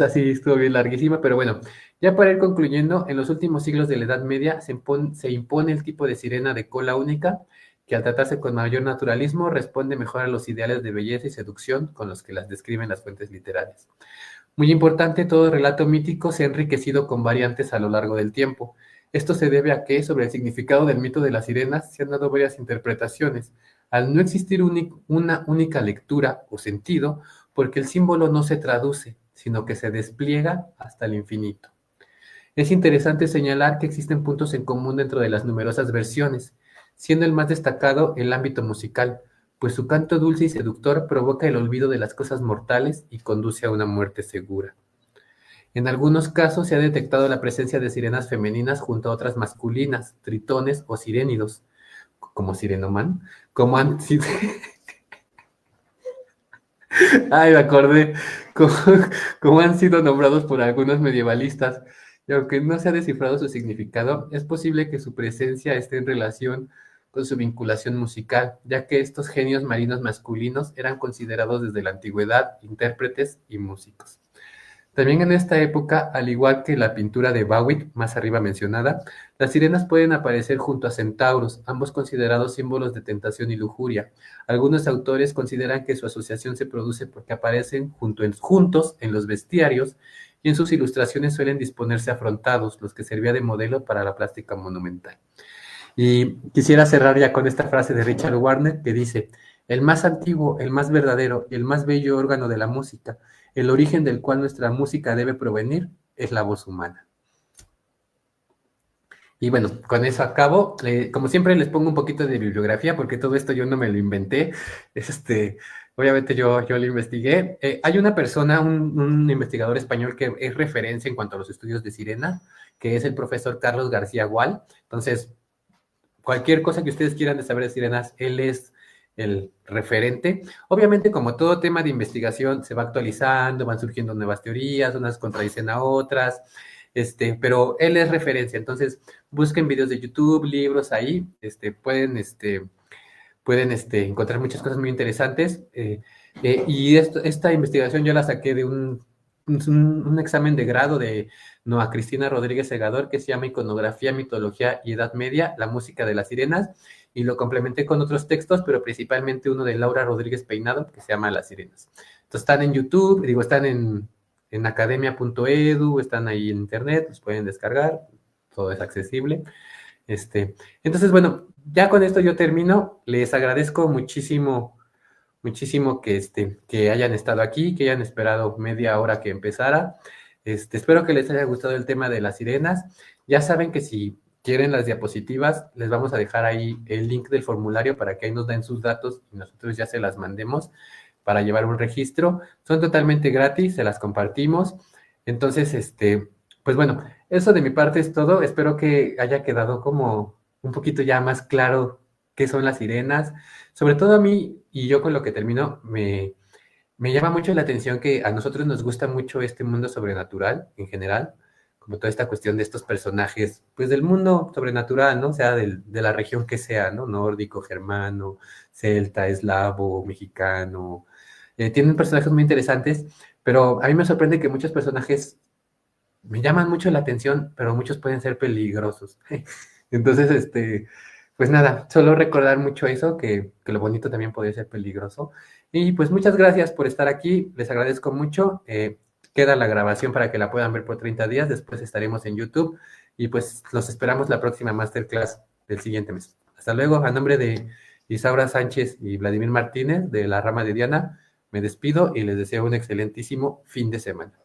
así estuvo bien larguísima, pero bueno, ya para ir concluyendo, en los últimos siglos de la Edad Media se impone el tipo de sirena de cola única, que al tratarse con mayor naturalismo responde mejor a los ideales de belleza y seducción con los que las describen las fuentes literarias. Muy importante, todo relato mítico se ha enriquecido con variantes a lo largo del tiempo. Esto se debe a que, sobre el significado del mito de las sirenas, se han dado varias interpretaciones, al no existir una única lectura o sentido, porque el símbolo no se traduce, sino que se despliega hasta el infinito. Es interesante señalar que existen puntos en común dentro de las numerosas versiones, siendo el más destacado el ámbito musical, pues su canto dulce y seductor provoca el olvido de las cosas mortales y conduce a una muerte segura. En algunos casos se ha detectado la presencia de sirenas femeninas junto a otras masculinas, tritones o sirénidos, como Sirenoman, como han sido... Ay, me acordé, como, como han sido nombrados por algunos medievalistas, y aunque no se ha descifrado su significado, es posible que su presencia esté en relación con su vinculación musical, ya que estos genios marinos masculinos eran considerados desde la antigüedad intérpretes y músicos. También en esta época, al igual que la pintura de Bawit, más arriba mencionada, las sirenas pueden aparecer junto a centauros, ambos considerados símbolos de tentación y lujuria. Algunos autores consideran que su asociación se produce porque aparecen juntos en los bestiarios y en sus ilustraciones suelen disponerse afrontados, los que servía de modelo para la plástica monumental. Y quisiera cerrar ya con esta frase de Richard Wagner que dice, el más antiguo, el más verdadero y el más bello órgano de la música, el origen del cual nuestra música debe provenir, es la voz humana. Y bueno, con eso acabo. Como siempre les pongo un poquito de bibliografía porque todo esto yo no me lo inventé. Es obviamente yo lo investigué. Hay una persona, un investigador español que es referencia en cuanto a los estudios de sirena, que es el profesor Carlos García Gual. Entonces, cualquier cosa que ustedes quieran de saber de sirenas, él es el referente. Obviamente, como todo tema de investigación, se va actualizando, van surgiendo nuevas teorías, unas contradicen a otras, pero él es referencia. Entonces, busquen videos de YouTube, libros ahí, pueden encontrar muchas cosas muy interesantes. Y esta investigación yo la saqué de un examen de grado de Noa Cristina Rodríguez Segador que se llama Iconografía, Mitología y Edad Media, la música de las sirenas, y lo complementé con otros textos, pero principalmente uno de Laura Rodríguez Peinado, que se llama Las Sirenas. Entonces están en YouTube, están en academia.edu, están ahí en internet, los pueden descargar, todo es accesible. Entonces, bueno, ya con esto yo termino. Les agradezco muchísimo, muchísimo que hayan estado aquí, que hayan esperado media hora que empezara. Espero que les haya gustado el tema de las sirenas. Ya saben que si quieren las diapositivas, les vamos a dejar ahí el link del formulario para que ahí nos den sus datos y nosotros ya se las mandemos para llevar un registro. Son totalmente gratis, se las compartimos. Entonces, pues bueno, eso de mi parte es todo. Espero que haya quedado como un poquito ya más claro qué son las sirenas. Sobre todo a mí, y yo con lo que termino, me llama mucho la atención que a nosotros nos gusta mucho este mundo sobrenatural en general, como toda esta cuestión de estos personajes, pues del mundo sobrenatural, ¿no? Sea de la región que sea, ¿no? Nórdico, germano, celta, eslavo, mexicano. Tienen personajes muy interesantes, pero a mí me sorprende que muchos personajes me llaman mucho la atención, pero muchos pueden ser peligrosos. Entonces, pues nada, solo recordar mucho eso, que lo bonito también puede ser peligroso. Y pues muchas gracias por estar aquí, les agradezco mucho. Queda la grabación para que la puedan ver por 30 días, después estaremos en YouTube y pues los esperamos la próxima masterclass del siguiente mes. Hasta luego, a nombre de Isaura Sánchez y Vladimir Martínez de la rama de Diana, me despido y les deseo un excelentísimo fin de semana.